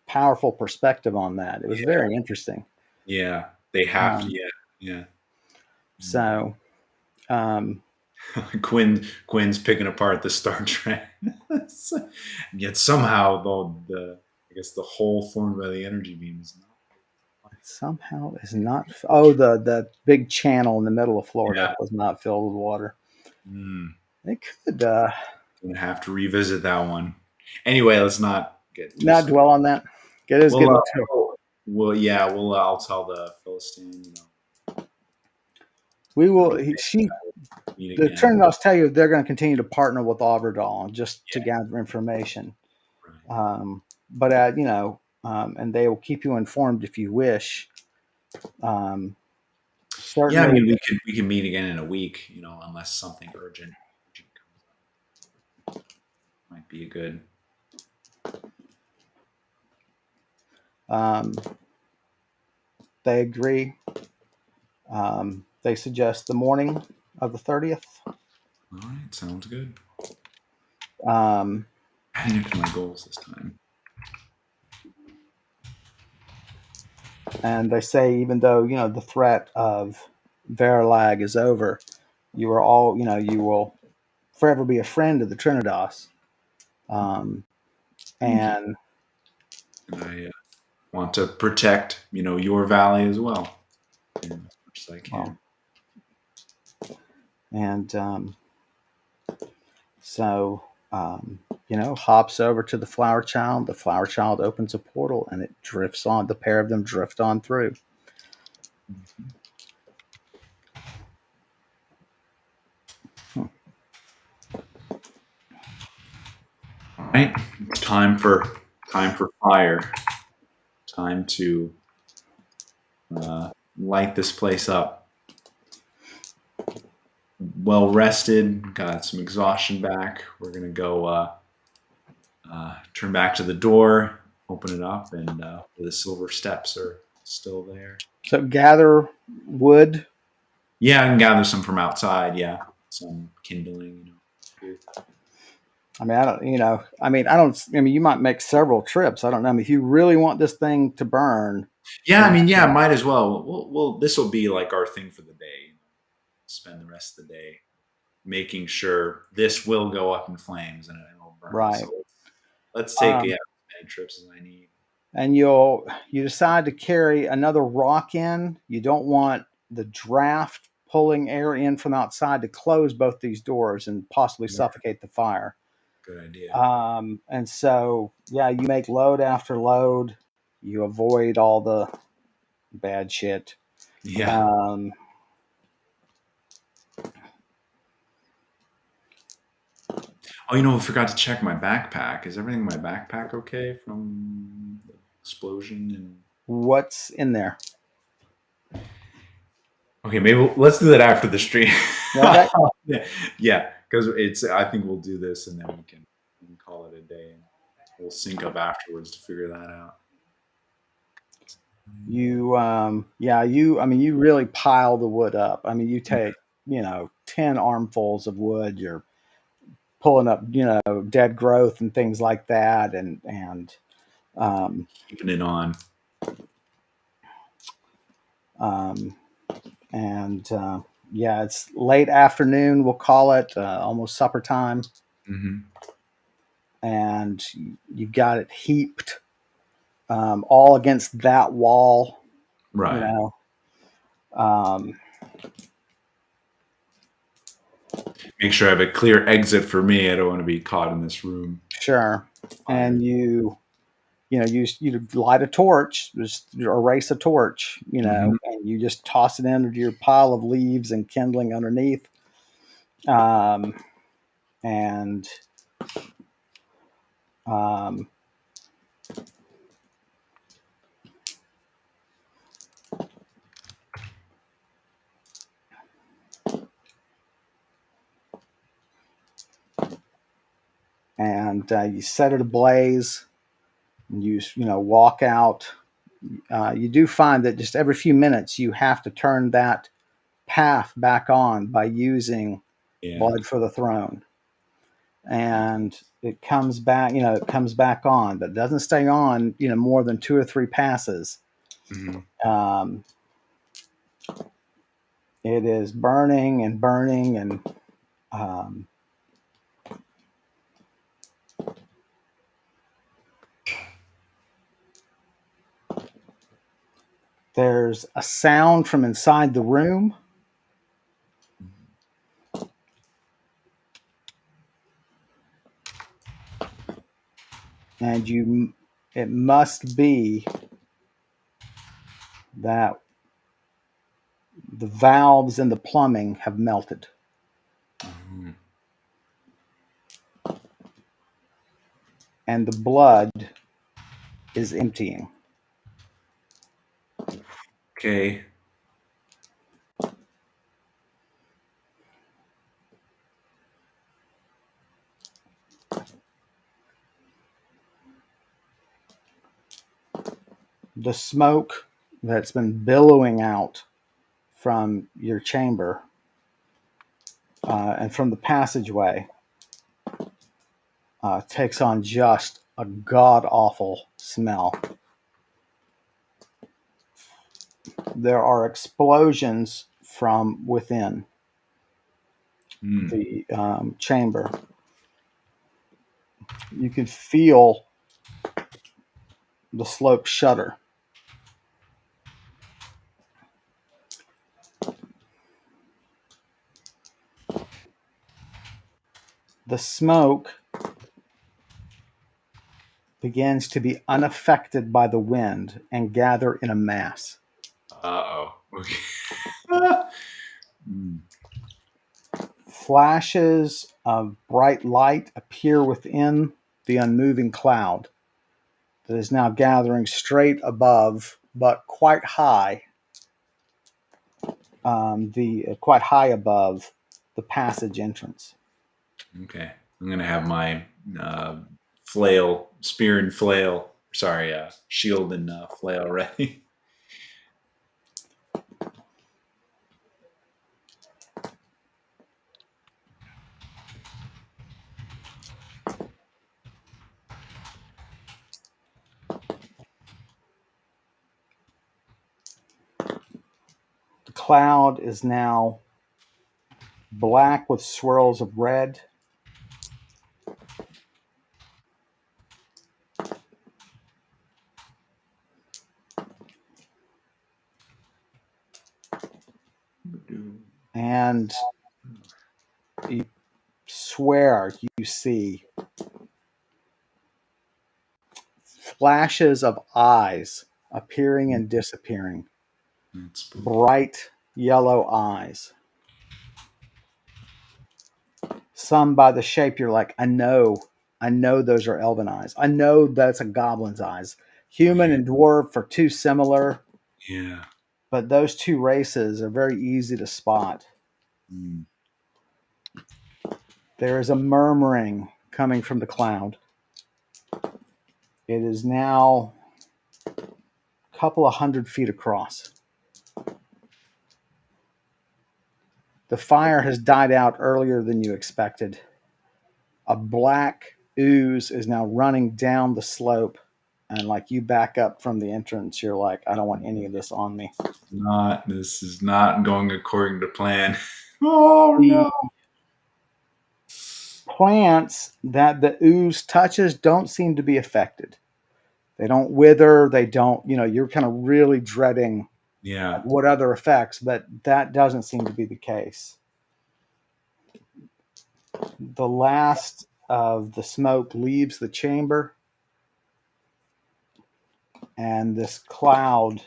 powerful perspective on that. It was very interesting. Yeah. They have to. Um, Yeah. Yeah. Mm. so, um, Quinn's picking apart the Star Trek. Yet somehow the I guess the whole formed by the energy beam is not. somehow is not, oh, the big channel in the middle of Florida Yeah. was not filled with water. Mm. It could Gonna have to revisit that one. Anyway, let's not get too not sick. dwell on that. It is We'll, getting too. yeah, I'll tell the Philistine, We will, I'll be she, excited. meet The again. Trinitas tell you they're going to continue to partner with Overdall just to Yeah, gather information. right. But and they will keep you informed if you wish. Um, Yeah, I certainly, mean, we can meet again in a week, unless something urgent comes up. Might be a good. um, they agree. They suggest the morning of the 30th. All right, sounds good. Um, Adding it to my goals this time. and they say even though the threat of Verilag is over, you are all you will forever be a friend of the Trinitas. Um, Thank you. and And I want to protect, your valley as well, as much as I well, can. and so hops over to the Flower Child. The Flower Child opens a portal, and it drifts on. The pair of them drift on through. Mhm. Hmm. All right, it's time for fire. Time to light this place up. Well rested, got some exhaustion back. We're gonna go turn back to the door, open it up, and the silver steps are still there. So gather wood. Yeah, I can gather some from outside. Yeah, some kindling. Here. I mean, I don't. I don't. I mean, you might make several trips. I don't know. I mean, if you really want this thing to burn, Yeah, I then mean, yeah, might as well. This will be like our thing for the day. Spend the rest of the day making sure this will go up in flames and it'll burn. So right. let's take Um, as many trips as I need. and you decide to carry another rock in. You don't want the draft pulling air in from outside to close both these doors and possibly Yeah, suffocate the fire. good idea. And so, yeah, you make load after load. You avoid all the bad shit. Yeah. Um, Oh, I forgot to check my backpack. Is everything in my backpack okay from the explosion? And what's in there? okay, maybe let's do that after the stream. Okay. Yeah, because I think we'll do this and then we can call it a day and we'll sync up afterwards to figure that out. I mean, you really pile the wood up. I mean, you take, 10 armfuls of wood. You're pulling up, dead growth and things like that. Um, Keeping it on. um, and yeah, it's late afternoon. We'll call it almost supper time. Hmm. And you've got it heaped all against that wall, you Right. know. Um, Make sure I have a clear exit for me. I don't want to be caught in this room. sure. Fire. And you light a torch, just erase a torch, Hmm. and you just toss it into your pile of leaves and kindling underneath. Um, and um, you set it ablaze. And you walk out. You do find that just every few minutes you have to turn that path back on by using Yeah. blood for the throne, and it comes back. It comes back on, but it doesn't stay on. More than two or three passes. Hmm. Um, it is burning and burning, and um, there's a sound from inside the room, and it must be that the valves in the plumbing have melted. Mm. and the blood is emptying. Okay. The smoke that's been billowing out from your chamber and from the passageway takes on just a god awful smell. There are explosions from within Mm. the chamber. You can feel the slope shudder. The smoke begins to be unaffected by the wind and gather in a mass. Uh-oh. Okay. Mm. Flashes of bright light appear within the unmoving cloud that is now gathering straight above, but quite high above the passage entrance. Okay. I'm gonna have my uh, flail, spear and flail. Sorry, shield and flail ready. The cloud is now black with swirls of red. And you swear you see flashes of eyes appearing and disappearing, That's spooky. bright yellow eyes. Some by the shape you're like, I know those are elven eyes. I know that's a goblin's eyes. Human Weird. and dwarf are too similar, Yeah. but those two races are very easy to spot. Mm. There is a murmuring coming from the cloud. It is now a couple of 100 feet across. The fire has died out earlier than you expected. A black ooze is now running down the slope. And like you back up from the entrance, you're like, I don't want any of this on me. Not. This is not going according to plan. Oh The no. plants that the ooze touches don't seem to be affected. They don't wither. They don't, you're kind of really dreading Yeah. like, what other effects, but that doesn't seem to be the case. The last of the smoke leaves the chamber, and this cloud,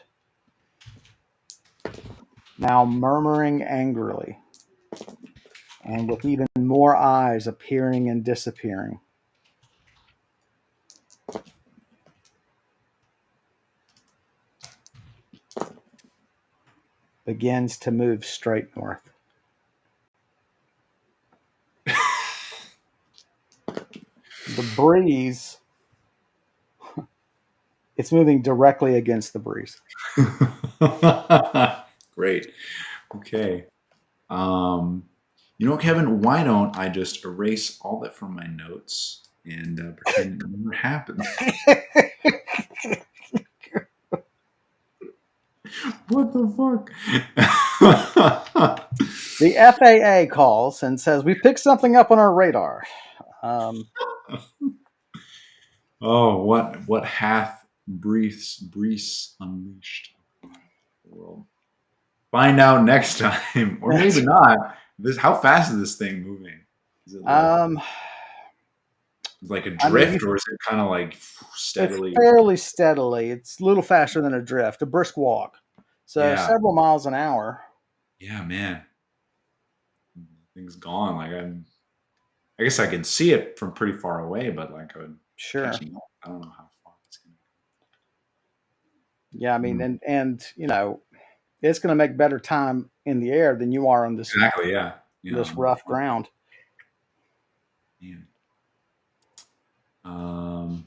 now murmuring angrily, and with even more eyes appearing and disappearing, begins to move straight north. The breeze, it's moving directly against the breeze. Great. Okay. Um, you know, Kevin, why don't I just erase all that from my notes and pretend it never happened? What the fuck? The FAA calls and says, we picked something up on our radar. Oh, what hath Brees unleashed the world? Find out next time, or maybe not. This how fast is this thing moving? Is it um, like a I mean, drift, or is it kind of like it's steadily? fairly steadily. It's a little faster than a drift, a brisk walk. So Yeah, several miles an hour. yeah, man. thing's gone. Like I guess I can see it from pretty far away, but like I'm Sure. catching up. I don't know how far it's going Yeah, I to. mean, and it's going to make better time in the air than you are on Exactly. Yeah. this rough ground. Man. Um,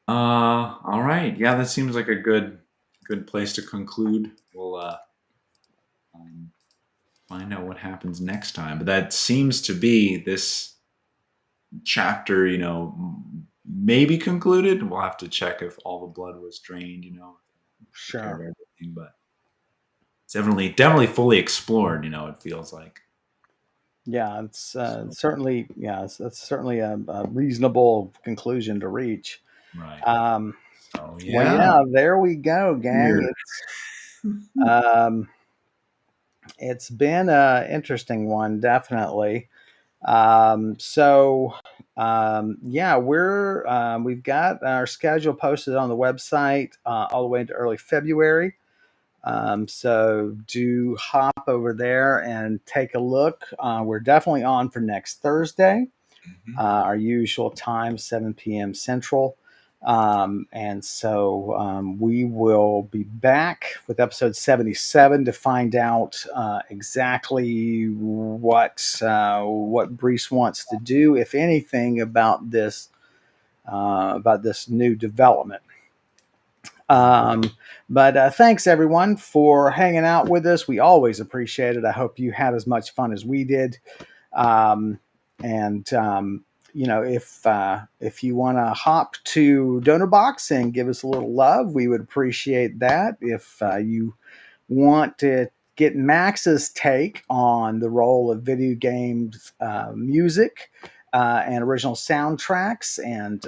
all right. Yeah, that seems like a good place to conclude. We'll um, find out what happens next time. But that seems to be this chapter. Maybe concluded. We'll have to check if all the blood was drained. Take care of Sure. everything, but it's definitely fully explored. It feels like. Yeah, it's So, certainly that's certainly a reasonable conclusion to reach. right. Um, So well, yeah, yeah, there we go, gang. weird. Um, it's been an interesting one, definitely. So yeah, we've got our schedule posted on the website all the way into early February. So do hop over there and take a look. We're definitely on for next Thursday, our usual time, 7 p.m. Central. And so we will be back with episode 77 to find out exactly what Brise wants to do, if anything, about this new development. Um, but thanks everyone for hanging out with us. We always appreciate it. I hope you had as much fun as we did. Um, and if you want to hop to Donor Box and give us a little love, we would appreciate that. If you want to get Max's take on the role of video games music and original soundtracks and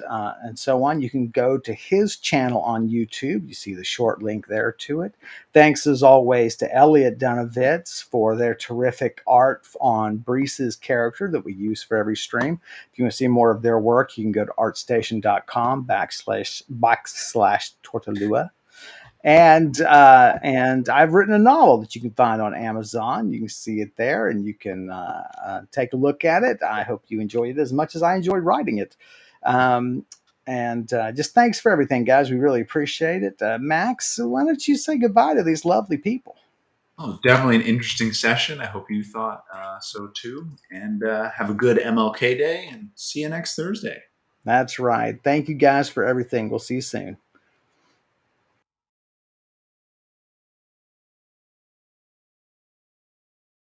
so on, you can go to his channel on YouTube. You see the short link there to it. Thanks as always to Elliot Dunovitz for their terrific art on Brise's character that we use for every stream. If you want to see more of their work, you can go to artstation.com/backslash Tortalua. And I've written a novel that you can find on Amazon. You can see it there, and you can take a look at it. I hope you enjoyed it as much as I enjoyed writing it. And just thanks for everything, guys. We really appreciate it. Max, why don't you say goodbye to these lovely people? Oh, definitely an interesting session. I hope you thought so too. And have a good MLK Day and see you next Thursday. That's right. Thank you, guys, for everything. We'll see you soon.